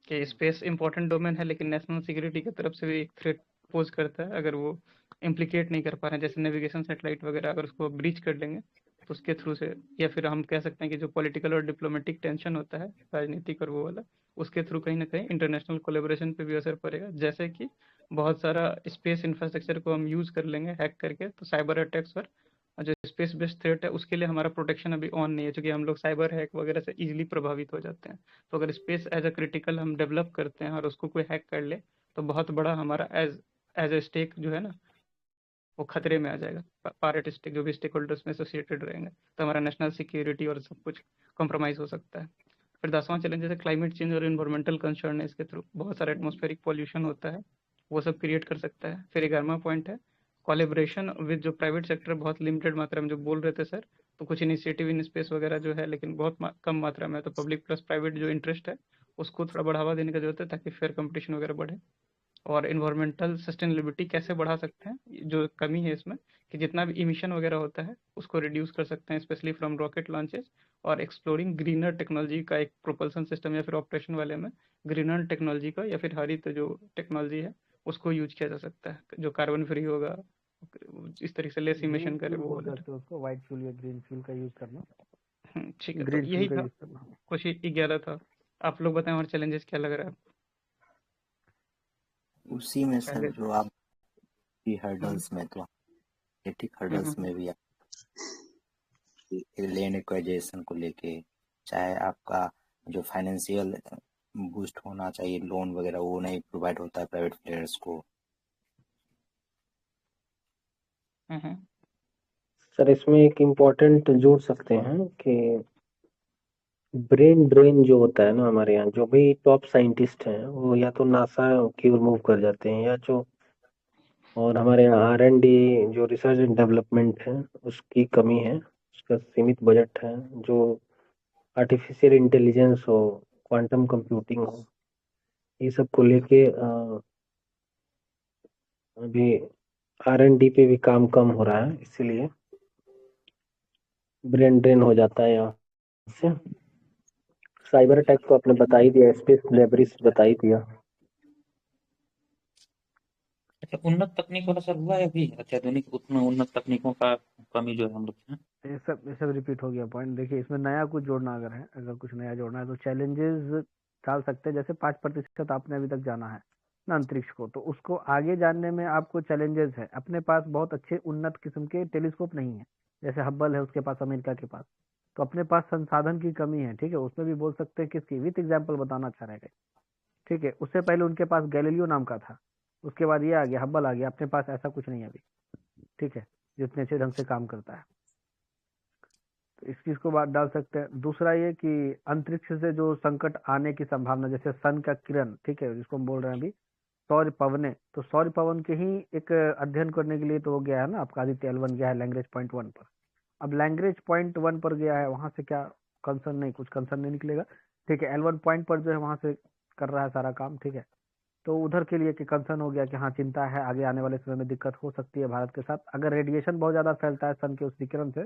कि स्पेस इंपॉर्टेंट डोमेन है लेकिन नेशनल सिक्योरिटी की तरफ से भी एक थ्रेट पोज करता है, अगर वो इम्प्लीकेट नहीं कर पा रहे हैं, जैसे नेविगेशन सैटेलाइट वगैरह अगर उसको ब्रीच कर लेंगे तो उसके थ्रू से, या फिर हम कह सकते हैं कि जो पॉलिटिकल और डिप्लोमेटिक टेंशन होता है राजनीतिक और वो वाला, उसके थ्रू कहीं ना कहीं इंटरनेशनल कोलेबोरेशन पे भी असर पड़ेगा। जैसे कि बहुत सारा स्पेस इंफ्रास्ट्रक्चर को हम यूज कर लेंगे हैक करके, तो साइबर अटैक्स और जो स्पेस बेस्ड थ्रेट है उसके लिए हमारा प्रोटेक्शन अभी ऑन नहीं है, क्योंकि हम लोग साइबर हैक वगैरह से इजीली प्रभावित हो जाते हैं। तो अगर स्पेस एज अ क्रिटिकल हम डेवलप करते हैं और उसको कोई हैक कर ले, तो बहुत बड़ा हमारा एज ए स्टेक जो है ना, वो खतरे में आ जाएगा। पार्ट स्टेक जो भी स्टेक होल्डर्स में एसोसिएटेड रहेंगे, तो हमारा नेशनल सिक्योरिटी और सब कुछ कॉम्प्रोमाइज हो सकता है। फिर 10वां चैलेंज जैसे क्लाइमेट चेंज और इन्वायरमेंटल कंसर्न है, इसके थ्रू बहुत सारा एटमॉस्फेरिक पॉल्यूशन होता है, वो सब क्रिएट कर सकता है। फिर 11वां पॉइंट है कोलेब्रेशन विद जो प्राइवेट सेक्टर बहुत लिमिटेड मात्रा में, जो बोल रहे थे सर, तो कुछ इनिशिएटिव इन स्पेस वगैरह जो है, लेकिन बहुत कम मात्रा में, तो पब्लिक प्लस प्राइवेट जो इंटरेस्ट है उसको थोड़ा बढ़ावा देने की जरूरत है, ताकि फेयर कंपटीशन वगैरह बढ़े। और इन्वायरमेंटल सस्टेनेबिलिटी कैसे बढ़ा सकते हैं, जो कमी है इसमें, कि जितना भी इमिशन वगैरह होता है उसको रिड्यूस कर सकते हैं, स्पेशली फ्रॉम रॉकेट लॉन्चेस, और एक्सप्लोरिंग ग्रीनर टेक्नोलॉजी का एक प्रोपल्सन सिस्टम, या फिर ऑपरेशन वाले में ग्रीनर टेक्नोलॉजी का या फिर हरित जो टेक्नोलॉजी है उसको यूज किया जा सकता है, जो कार्बन फ्री होगा, इस तरीके से लेस इमिशन करे वो वाला। उसको व्हाइट फ्यूल या ग्रीन फ्यूल का यूज करना। ठीक है, तो यही था कुछ 11 था। आप लोग बताएं और चैलेंजेस क्या लग रहा है आपको? उसी में सर जो आप हर्डल्स में, तो एथिक हर्डल्स में भी लैंड एक्वाइजेशन को लेके, चाहे आपका जो फाइनेंशियल बूस्ट होना चाहिए, लोन वगैरह, वो नहीं प्रोवाइड होता है प्राइवेट प्लेयर्स को। सर इसमें एक इम्पोर्टेंट जोड़ सकते हैं कि ब्रेन ड्रेन जो होता है ना, हमारे यहाँ जो भी टॉप साइंटिस्ट हैं वो या तो नासा की ओर मूव कर जाते हैं, या जो और हमारे यहाँ R&D जो रिसर्च एंड डेवलपमेंट है उसकी कमी है, उसका सीमित बजट है। जो आर्टिफिशियल इंटेलिजेंस हो, क्वांटम कंप्यूटिंग हो, ये सब को लेके अभी R&D पे भी काम कम हो रहा है, इसीलिए ब्रेन ड्रेन हो जाता है यहाँ से। साइबर अटैक तो आपने बता ही दिया, स्पेस डिलीवरीज बता ही दिया। अच्छा, उन्नत तकनीक वाला सर हुआ है अभी? अत्याधुनिक उतना उन्नत तकनीकों का कमी जो है हम लोग में। ये सब रिपीट हो गया पॉइंट। देखिए इसमें नया कुछ जोड़ना अगर कुछ नया जोड़ना है तो चैलेंजेस डाल सकते हैं। जैसे 5% आपने अभी तक जाना है ना अंतरिक्ष को, तो उसको आगे जानने में आपको चैलेंजेस है। अपने पास बहुत अच्छे उन्नत किस्म के टेलीस्कोप नहीं है, जैसे हब्बल है उसके पास, अमेरिका के पास। तो अपने पास संसाधन की कमी है, ठीक है। उसमें भी बोल सकते हैं किसकी, विथ एग्जाम्पल बताना अच्छा रहेगा, ठीक है। उससे पहले उनके पास गैलीलियो नाम का था, उसके बाद ये आ गया, हब्बल आ गया। अपने पास ऐसा कुछ नहीं है अभी, ठीक है, जितने अच्छे ढंग से काम करता है। तो इस चीज को बात डाल सकते हैं। दूसरा ये कि अंतरिक्ष से जो संकट आने की संभावना, जैसे सन का किरण, ठीक है, जिसको हम बोल रहे हैं अभी सौर पवने, तो सौर पवन के ही एक अध्ययन करने के लिए तो वो गया है ना आपका आदित्य L1 गया है लैंग्रेज पॉइंट 1 पर। अब लैंग्रेज पॉइंट 1 पर गया है, वहां से क्या कंसर्न नहीं, कुछ कंसर्न नहीं निकलेगा, ठीक है। L1 पॉइंट पर जो है वहां से कर रहा है सारा काम, ठीक है। तो उधर के लिए कि कंसर्न हो गया कि हाँ चिंता है, आगे आने वाले समय में दिक्कत हो सकती है भारत के साथ। अगर रेडिएशन बहुत ज्यादा फैलता है सन के उस विकिरण से,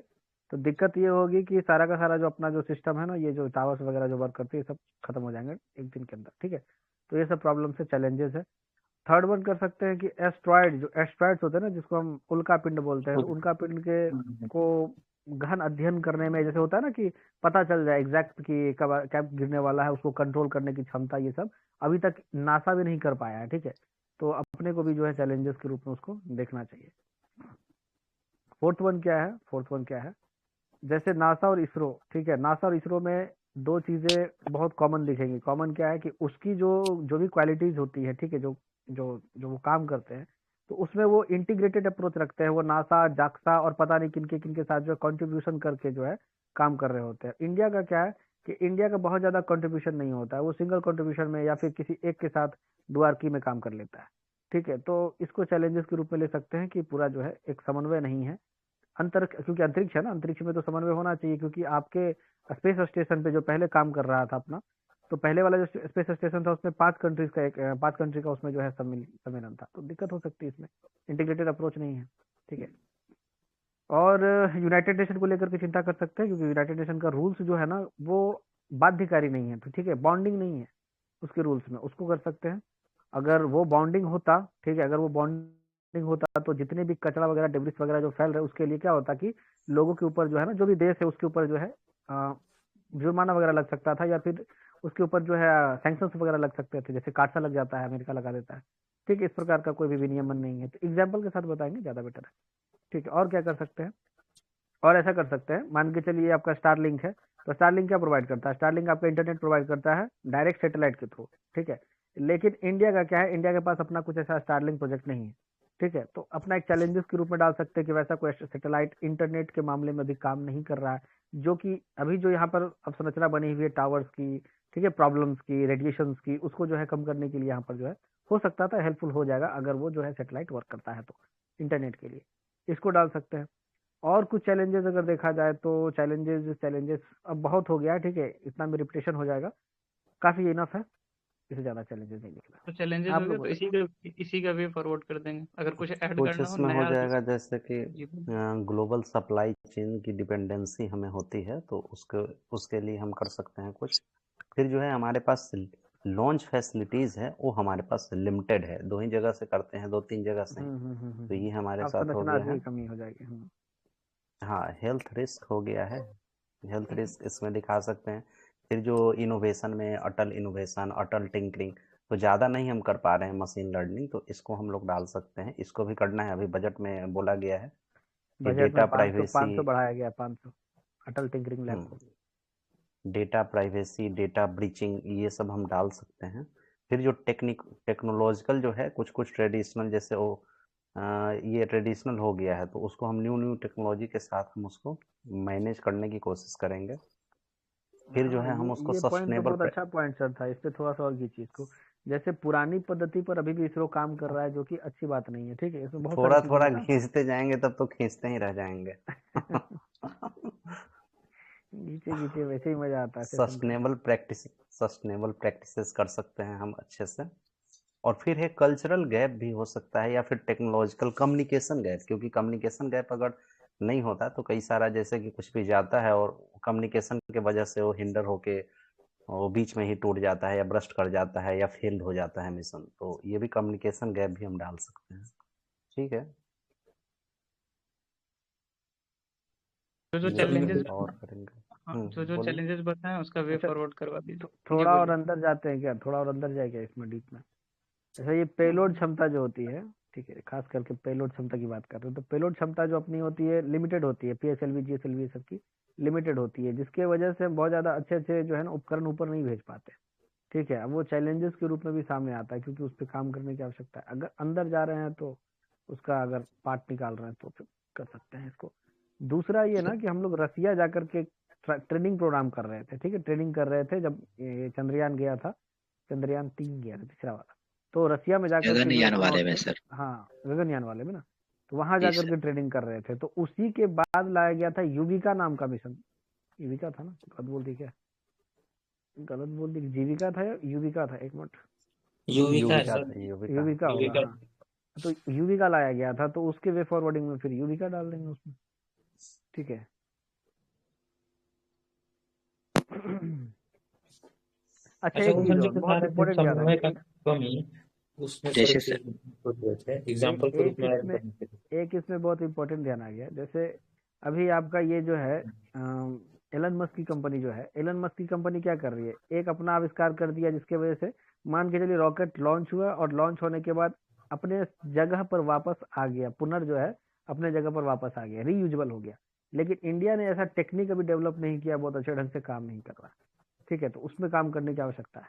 तो दिक्कत ये होगी कि सारा का सारा जो अपना जो सिस्टम है ना, ये जो टावर्स वगैरह जो वर्क करती है, सब खत्म हो जाएंगे एक दिन के अंदर, ठीक है। तो ये सब प्रॉब्लम से चैलेंजेस है। थर्ड वन कर सकते हैं कि एस्ट्रॉइड, जो एस्ट्रॉइड्स होते हैं ना, जिसको हम उल्का पिंड बोलते हैं, तो उल्का पिंड के को गहन अध्ययन करने में, जैसे होता है ना कि पता चल जाए एग्जैक्ट कि कब गिरने वाला है, उसको कंट्रोल करने की क्षमता, ये सब अभी तक नासा भी नहीं कर पाया है, ठीक है। तो अपने को भी जो है चैलेंजेस के रूप में उसको देखना चाहिए। फोर्थ वन क्या है, जैसे नासा और इसरो, ठीक है। नासा और इसरो में दो चीजें बहुत कॉमन दिखेंगी। कॉमन क्या है कि उसकी जो जो भी क्वालिटीज होती है, ठीक है, जो जो जो वो काम करते हैं, तो उसमें वो इंटीग्रेटेड अप्रोच रखते हैं। वो नासा, जाक्सा और पता नहीं किनके किनके साथ जो कंट्रीब्यूशन करके जो है काम कर रहे होते हैं। इंडिया का क्या है कि इंडिया का बहुत ज्यादा कंट्रीब्यूशन नहीं होता है, वो सिंगल कंट्रीब्यूशन में या फिर किसी एक के साथ डुआरकी में काम कर लेता है, ठीक है। तो इसको चैलेंजेस के रूप में ले सकते हैं कि पूरा जो है एक समन्वय नहीं है। क्योंकि अंतरिक्ष है ना, अंतरिक्ष में तो समन्वय होना चाहिए, क्योंकि आपके स्पेस स्टेशन पे जो पहले काम कर रहा था अपना, तो पहले वाला जो स्पेस स्टेशन था उसमें 5 कंट्री का उसमें जो है सम्मेलन था। तो दिक्कत हो सकती है इसमें, इंटीग्रेटेड अप्रोच नहीं है, ठीक है। और यूनाइटेड नेशन को लेकर के चिंता कर सकते हैं, क्योंकि यूनाइटेड नेशन का रूल्स जो है ना वो बाध्यकारी नहीं है, तो ठीक है, बॉन्डिंग नहीं है उसके रूल्स में, उसको कर सकते हैं। अगर वो बॉन्डिंग होता, ठीक है, अगर वो बॉन्डिंग होता तो जितने भी कचरा वगैरह, डिब्रिस वगैरह जो फैल रहे हैं, उसके लिए क्या होता कि लोगों के ऊपर जो है ना, जो भी देश है उसके ऊपर जो है जुर्माना वगैरह लग सकता था, या फिर उसके ऊपर जो है सैंक्शंस वगैरह लग सकते थे, जैसे काटसा लग जाता है, अमेरिका लगा देता है, ठीक है। इस प्रकार का कोई भी विनियमन नहीं है। तो एग्जाम्पल के साथ बताएंगे ज्यादा बेटर है, ठीक है। और क्या कर सकते हैं, और ऐसा कर सकते हैं, मान के चलिए आपका स्टारलिंक है, तो स्टारलिंक क्या प्रोवाइड करता है, स्टारलिंक आपका इंटरनेट प्रोवाइड करता है डायरेक्ट सैटेलाइट के थ्रू, ठीक है। लेकिन इंडिया का क्या है, इंडिया के पास अपना कुछ ऐसा स्टारलिंक प्रोजेक्ट नहीं है, ठीक है। तो अपना एक चैलेंजेस के रूप में डाल सकते हैं कि वैसा कोई सैटेलाइट इंटरनेट के मामले में भी काम नहीं कर रहा है, जो कि अभी जो यहाँ पर अब संरचना बनी हुई है टावर्स की, ठीक है, प्रॉब्लम्स की, रेडिएशन की, उसको जो है कम करने के लिए यहाँ पर जो है हो सकता था हेल्पफुल हो जाएगा, अगर वो जो है सैटेलाइट वर्क करता है तो इंटरनेट के लिए इसको डाल सकते हैं। और कुछ चैलेंजेस अगर देखा जाए तो चैलेंजेस चैलेंजेस अब बहुत हो गया है, ठीक है, इतना में रिपीटेशन हो जाएगा, काफी इनफ है, इससे ज्यादा चैलेंजेस नहीं लिखना। तो चैलेंजेस आप हो गया, लोग तो इसी का वे फॉरवर्ड कर देंगे। अगर कुछ ऐड कुछ करना हो इसमें हो नया जाएगा, जैसे कि जी ग्लोबल सप्लाई चेन की डिपेंडेंसी हमें होती है, तो उसके लिए हम कर सकते हैं कुछ। फिर जो है हमारे पास लॉन्च फैसिलिटीज़ है, वो हमारे पास लिमिटेड है, 2 ही जगह से करते हैं, 2-3 जगह से नहीं। तो ये हमारे अब साथ हो गया संरचना है। की कमी हो जाएगी। हाँ, हेल्थ रिस्क हो गया है, हेल्थ रिस्क इसमें दिखा सकते हैं। फिर जो इनोवेशन में अटल इनोवेशन, अटल टिंकरिंग, तो ज़्यादा नहीं हम कर पा रहे हैं मशीन लर्निंग, तो इसको हम लोग डाल सकते हैं। इसको भी करना है, अभी बजट में बोला गया है कि बजट में डेटा 500 प्राइवेसी, बढ़ाया गया, 500 अटल टिंकरिंग लैब को। डेटा प्राइवेसी, डेटा ब्रीचिंग, ये सब हम डाल सकते हैं। फिर जो टेक्नोलॉजिकल जो है, कुछ कुछ ट्रेडिशनल, जैसे वो ये ट्रेडिशनल हो गया है, तो उसको हम न्यू न्यू टेक्नोलॉजी के साथ हम उसको मैनेज करने की कोशिश करेंगे। फिर जो हाँ, है हम उसको ये पॉइंट तो सस्टेनेबल, बहुत अच्छा पॉइंट सर था, इस पे थोड़ा सा और खींचिए इसको। जैसे पुरानी पद्धति पर अभी भी इसरो काम कर रहा है, जो कि अच्छी बात नहीं है, ठीक है, इसमें बहुत सारी थोड़ा चीजें थोड़ा हैं ना। खींचते जाएंगे तब तो खींचते ही रह जाएंगे। खींचे खींचे वैसे ही मजा आता है सेशन का। सस्टेनेबल प्रैक्टिसेस कर सकते हैं हम अच्छे से। और फिर है कल्चरल गैप भी हो सकता है, या फिर टेक्नोलॉजिकल कम्युनिकेशन गैप, क्योंकि कम्युनिकेशन गैप अगर नहीं होता तो कई सारा जैसे कि कुछ भी जाता है और कम्युनिकेशन के वजह से वो हिंडर होके वो बीच में ही टूट जाता है या ब्रस्ट कर जाता है या फेल्ड हो जाता है मिशन, तो ये भी कम्युनिकेशन गैप भी हम डाल सकते हैं। ठीक है, जो ये चैलेंजेस और करेंगे। जो बोलिए। चैलेंजेस बताएं उसका वे अच्छा, फॉरवर्ड करवा दीजिए। जी थोड़ा और बोलिए। अंदर जाते हैं क्या, थोड़ा और अंदर जाए क्या इसमें डीप में? जैसे ये पेलोड क्षमता जो होती है, ठीक है, खास करके पेलोड क्षमता की बात कर रहे हैं, तो पेलोड क्षमता जो अपनी होती है लिमिटेड होती है, पीएसएलवी जीएसएलवी सबकी लिमिटेड होती है, जिसके वजह से हम बहुत ज्यादा अच्छे अच्छे जो है ना उपकरण ऊपर नहीं भेज पाते। ठीक है, अब वो चैलेंजेस के रूप में भी सामने आता है, क्योंकि उस पर काम करने की आवश्यकता है। अगर अंदर जा रहे हैं तो उसका अगर पार्ट निकाल रहे हैं तो फिर कर सकते हैं इसको। दूसरा ये ना कि हम लोग रसिया जाकर के ट्रेनिंग प्रोग्राम कर रहे थे, ठीक है, ट्रेनिंग कर रहे थे जब ये चंद्रयान गया था, चंद्रयान 3 गया था, तीसरा वाला, तो रसिया में जाकर के जो गगनयान वाले एस्ट्रोनॉट में थे, सर। हाँ गगनयान वाले में ना, तो वहां जी जाकर सर। के ट्रेनिंग कर रहे थे, तो उसी के बाद लाया गया था युविका नाम का मिशन। युविका था ना, गलत बोल दी क्या, गलत बोल दी, जीविका था या युविका था, एक मिनट, युविका है युविका सर। था, युविका। युविका होगा युविका। हाँ। तो युविका लाया गया था, तो उसके वे फॉरवर्डिंग में फिर युविका डाल देंगे उसमें। ठीक है। अच्छा, अच्छा, एक वो चीज सर जो और बता बहुत रहे थे इंपॉर्टेंट ध्यान समन्वय का रखिए। कमी, उसमें सर जैसे फिर सर सोच रहे थे एग्जाम्पल के रूप एक में ऐड इसमें करने के लिए। एक इसमें बहुत इंपॉर्टेंट ध्यान आ गया। जैसे अभी आपका ये जो है एलन मस्क की कंपनी जो है, एलन मस्क की कंपनी क्या कर रही है, एक अपना आविष्कार कर दिया जिसके वजह से मान के चलिए रॉकेट लॉन्च हुआ, और लॉन्च होने के बाद अपने जगह पर वापस आ गया, पुनर् जो है अपने जगह पर वापस आ गया, रीयूजेबल हो गया। लेकिन इंडिया ने ऐसा टेक्निक अभी डेवलप नहीं किया, बहुत अच्छे ढंग से काम नहीं कर रहा। ठीक है, तो उसमें काम करने की आवश्यकता है,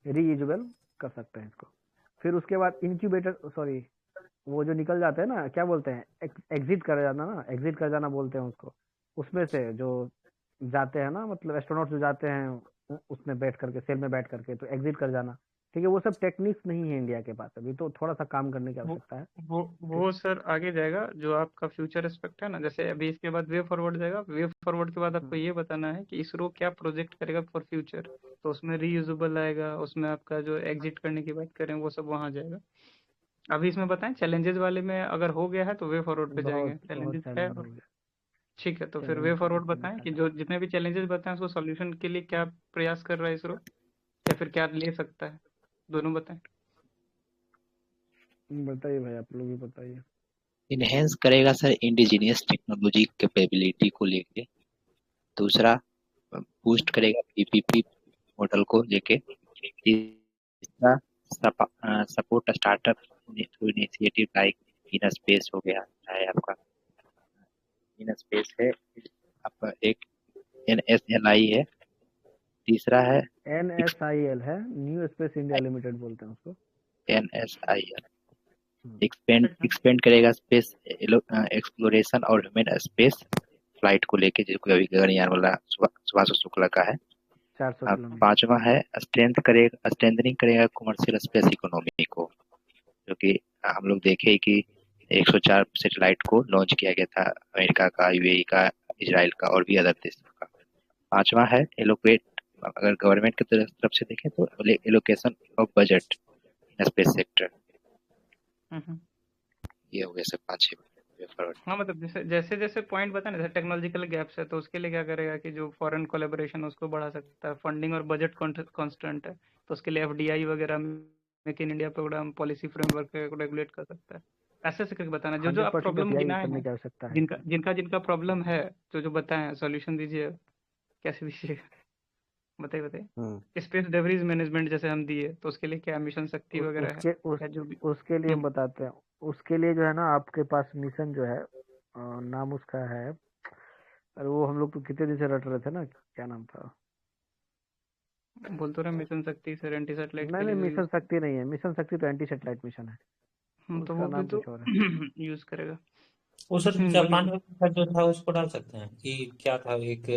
रीयूजेबल कर सकते हैं इसको। फिर उसके बाद इंक्यूबेटर, सॉरी, वो जो निकल जाते हैं ना, क्या बोलते हैं, एग्जिट कर जाना ना, एग्जिट कर जाना बोलते हैं उसको, उसमें से जो जाते हैं ना, मतलब एस्ट्रोनॉट जो जाते हैं उसमें बैठ करके, सेल में बैठ करके, तो एग्जिट कर जाना। ठीक है, वो सब टेक्निक्स नहीं है इंडिया के पास अभी, तो थोड़ा सा काम करने की वो आवश्यकता है। वो ठीक। वो सर आगे जाएगा, जो आपका फ्यूचर एस्पेक्ट है ना, जैसे अभी इसके बाद वे फॉरवर्ड जाएगा, वे फॉरवर्ड के बाद आपको ये बताना है कि इसरो क्या प्रोजेक्ट करेगा फॉर फ्यूचर। तो उसमें रीयूजेबल आएगा, उसमें आपका जो एग्जिट करने की बात करें वो सब वहाँ जाएगा। अभी इसमें बताएं चैलेंजेस वाले में अगर हो गया है तो वे फॉरवर्ड पे जाएंगे, बहुत बहुत चैलेंजेस है चैलेंज हो और गया, ठीक है, तो फिर वे चैलेंज फॉरवर्ड से बताएं कि निकाला। जो जितने भी चैलेंजेस बताएं उसको सॉल्यूशन के लिए क्या प्रयास कर रहा है इसरो, या फिर क्या ले सकता है, दोनों बताएं। बताइए भाई, आप लोग भी बताइए। इनहेंस करेगा सर इंडिजिनियस टेक्नोलॉजी कैपेबिलिटी को लेके। दूसरा बूस्ट करेगा पीपीपी मॉडल को लेके। तीसरा support startup initiative like in space हो गया है आपका, इन स्पेस है आपका, एक NSLI है। तीसरा है NSIL है, न्यू स्पेस इंडिया लिमिटेड बोलते हैं उसको। NSIL। एक्सपेंड करेगा स्पेस एक्सप्लोरेशन और ह्यूमन स्पेस फ्लाइट को लेके, जो अभी गगनयान वाला सुभाष शुक्ला का है। 400 किलोमीटर। पांचवा है स्ट्रेंथनिंग करेगा कमर्शियल स्पेस इकोनॉमी को, जो कि हम लोग देखे कि 104 सैटेलाइट को लॉन्च किया गया था, अमेरिका का, यूएई का, इजराइल का और भी अदर देशों का। पांचवा है एलोकेट, अगर गवर्नमेंट की तरफ से देखें तो allocation of budget in space sector. ये हो गया सब 5-6 फॉरवर्ड। हाँ, मतलब जैसे जैसे जैसे पॉइंट बताए ना, जैसे टेक्नोलॉजिकल गैप्स है तो उसके लिए क्या करेगा कि जो फॉरेन कोलेबोरेशन उसको बढ़ा सकता है, फंडिंग और बजट कांस्टेंट है तो उसके लिए FDI वगैरह, make in India programme, policy framework को रेगुलेट कर सकता है। ऐसे ऐसे करके बताना, जो जो आप 100% प्रॉब्लम FDI गिनाए करने हैं, की आवश्यकता है जिनका इसमें। जिनका जिनका प्रॉब्लम है, जो जो बताए, सॉल्यूशन दीजिए, कैसे दीजिएगा, बताइए बताइए। स्पेस डेब्रिज मैनेजमेंट जैसे हम दिए तो उसके लिए क्या मिशन शक्ति वगैरह है, या जो भी। उसके लिए हम बताते हैं। उसके लिए जो है ना, आपके पास मिशन जो है, नाम उसका है, अरे वो हम लोग तो कितने दिन से रट रहे थे ना, क्या नाम था, बोल तो रहे मिशन शक्ति सर, एंटी सैटेलाइट नहीं के नहीं, लिए जो मिशन यूज, शक्ति नहीं है, मिशन शक्ति तो एंटी सैटेलाइट मिशन है, तो उसका वो भी नाम तो कुछ और है। यूज करेगा। वो सर बोलिए जापान बोलिए। में जो था उसको डाल सकते हैं कि क्या था, एक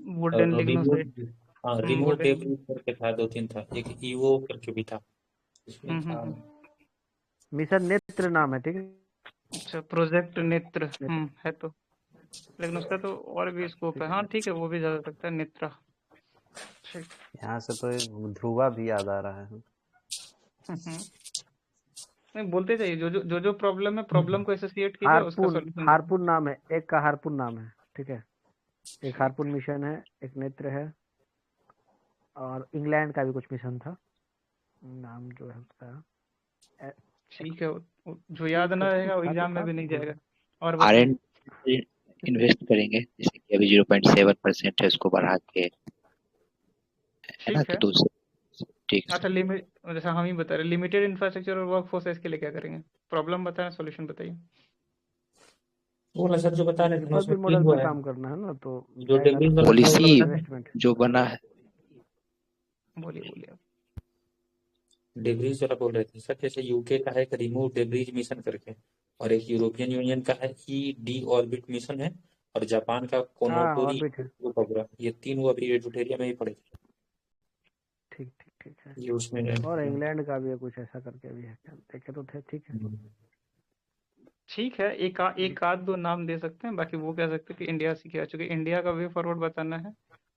वुडन रिमोट, लिग्नोसाइट। हाँ रिमोट वुडन। डेब्रिज करके था, 2-3 था, एक ईवो करके भी था इसमें था। मिशन नेत्र नाम है, ठीक है। अच्छा, प्रोजेक्ट नेत्र है तो, लेकिन उसका तो और भी स्कोप है। हाँ ठीक है, वो भी जा सकता है, नेत्रा। ठीक। यहाँ से तो एक ध्रुवा भी याद आ रहा है। नहीं बोलते जाइए, जो प्रॉब्लम है, प्रॉब्लम को एसोसिएट कीजिए, उसका हारपुन सॉल्यूशन हारपुन नाम है, एक का हारपुन नाम है, ठीक है। एक हारपुन मिशन है, एक नेत्र है, और इंग्लैंड का भी कुछ मिशन था, नाम जो है उसका ठीक है। जो याद ना रहेगा वो एग्जाम में भी नहीं जाएगा। और आर बताएं। एंड इन्वेस्ट करेंगे, जैसे कि अभी 0.7% है, उसको बढ़ा के, है ना, ठीक तो है। दूसरे, ठीक है अच्छा, सर। लिमिट, जैसा हम ही बता रहे, लिमिटेड इंफ्रास्ट्रक्चर और वर्कफोर्स है, इसके लिए क्या करेंगे? प्रॉब्लम बताएं, सॉल्यूशन बताइए। वो वाला सर जो बता रहे थे ना, डिफर उसमें मॉडल 3 वो पे है। काम करना है ना, तो जो जाएगा डेब्रीज ना वाला था वो पॉलिसी वाला बता इन्वेस्टमेंट। जो बना है, बोलिए बोलिए। डेब्रीज वाला बोल रहे थे सर, जैसे यूके का है एक रिमूव डेब्रीज मिशन करके, और एक यूरोपियन यूनियन का है ई डी ऑर्बिट मिशन है, और जापान का हाँ कोनोटोरी ऑर्बिट है, उपग्रह। ये 3 वो अभी एडुटेरिया में ही पड़े थे। ठीक ठीक ठीक है। ये उसमें और इंग्लैंड का भी है कुछ ऐसा करके भी है, देखे तो थे, ठीक है। ठीक है, एक आध दो नाम दे सकते हैं, बाकी वो कह सकते हैं कि इंडिया से क्या, चूंकि इंडिया का वे फॉरवर्ड बताना है,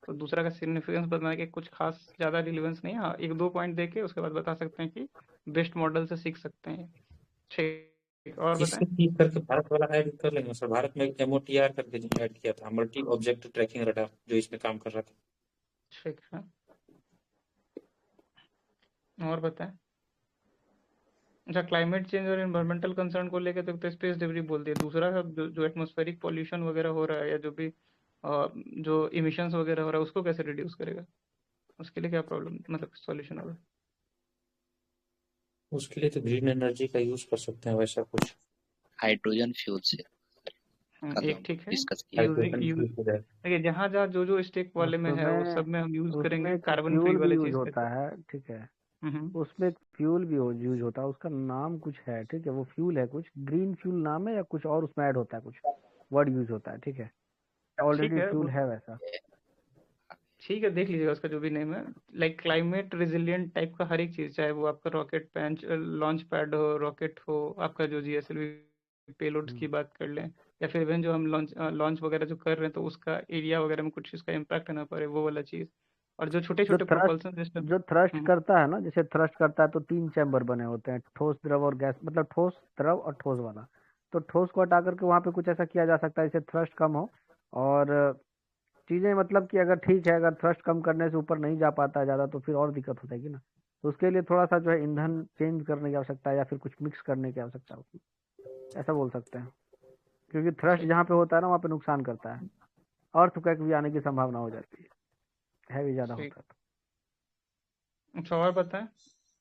तो दूसरा का सिग्निफिकेंस बताना के कुछ खास ज़्यादा रिलेवेंस नहीं है। हाँ, एक दो पॉइंट दे के उसके बाद बता सकते हैं कि बेस्ट मॉडल से सीख सकते हैं। ठीक, और बताएं। इससे ठीक करके भारत वाला ऐड कर लेंगे सर। भारत में MOTR करके जो ऐड किया था, मल्टी ऑब्जेक्ट ट्रैकिंग रडार, जो इसमें काम कर रहा था। ठीक है, और बताएं। अच्छा, क्लाइमेट चेंज और एनवायरमेंटल कंसर्न को लेकर तो स्पेस डिबरी बोल दिया। दूसरा है जो एटमॉस्फेरिक पॉल्यूशन वगैरह हो रहा है, या जो भी जो इमिशंस वगैरह हो रहा है, उसको कैसे रिड्यूस करेगा? उसके लिए क्या प्रॉब्लम, मतलब सॉल्यूशन होगा? उसके लिए तो ग्रीन एनर्जी का यूज कर सकते हैं, वैसा कुछ हाइड्रोजन फ्यूल से कल एक हम ठीक है। डिस्कस किया। यूजिंग यूज देखिए, जहाँ जहाँ जो स्टेक वाले में है, वो सब में हम यूज उसमें करेंगे एक कार्बन फ्री फ्यूल भी वाले यूज चीज पे। होता है, ठीक है। हम्म। उसमें एक फ्यूल भी यूज होता है, उसका नाम कुछ है, ठीक है। वो फ्यूल है कुछ ग्रीन फ्यूल नाम है, या कुछ और उसमें ऐड होता है, कुछ वर्ड यूज होता है, ठीक है। ठीक ऑलरेडी है फ्यूल है वैसा। ठीक है, देख लीजिएगा उसका जो भी नेम है। लाइक क्लाइमेट रेजिलिएंट टाइप का हर एक चीज, चाहे वो आपका रॉकेट पैंच लॉन्च पैड हो, रॉकेट हो, आपका जो GSLV पेलोड्स की बात कर लें, या फिर इवन जो हम लॉन्च वगैरह जो कर रहे हैं, तो उसका एरिया वगैरह में कुछ इसका इम्पैक्ट ना पड़े, वो वाला चीज। और जो छोटे जो छोटे थ्रस्ट प्रोपल्सन सिस्टम। जो थ्रस्ट करता है ना, जैसे थ्रस्ट करता है तो 3 चैम्बर बने होते हैं, ठोस, द्रव और गैस, मतलब ठोस, द्रव और ठोस वाला। तो ठोस को हटा करके वहां पे कुछ ऐसा किया जा सकता है जिससे थ्रस्ट कम हो, और चीजें मतलब कि अगर ठीक है, अगर थ्रस्ट कम करने से ऊपर नहीं जा पाता है ज्यादा, तो फिर और दिक्कत हो जाएगी ना। तो उसके लिए थोड़ा सा जो है ईंधन चेंज करने की आवश्यकता है, या फिर कुछ मिक्स करने की आवश्यकता होती है, ऐसा बोल सकते हैं। क्योंकि थ्रस्ट जहाँ पे होता है ना, वहाँ पे नुकसान करता है, अर्थक्वेक भी आने की संभावना हो जाती है भी ज्यादा ठीक। होता है तो। अच्छा, और बताएं,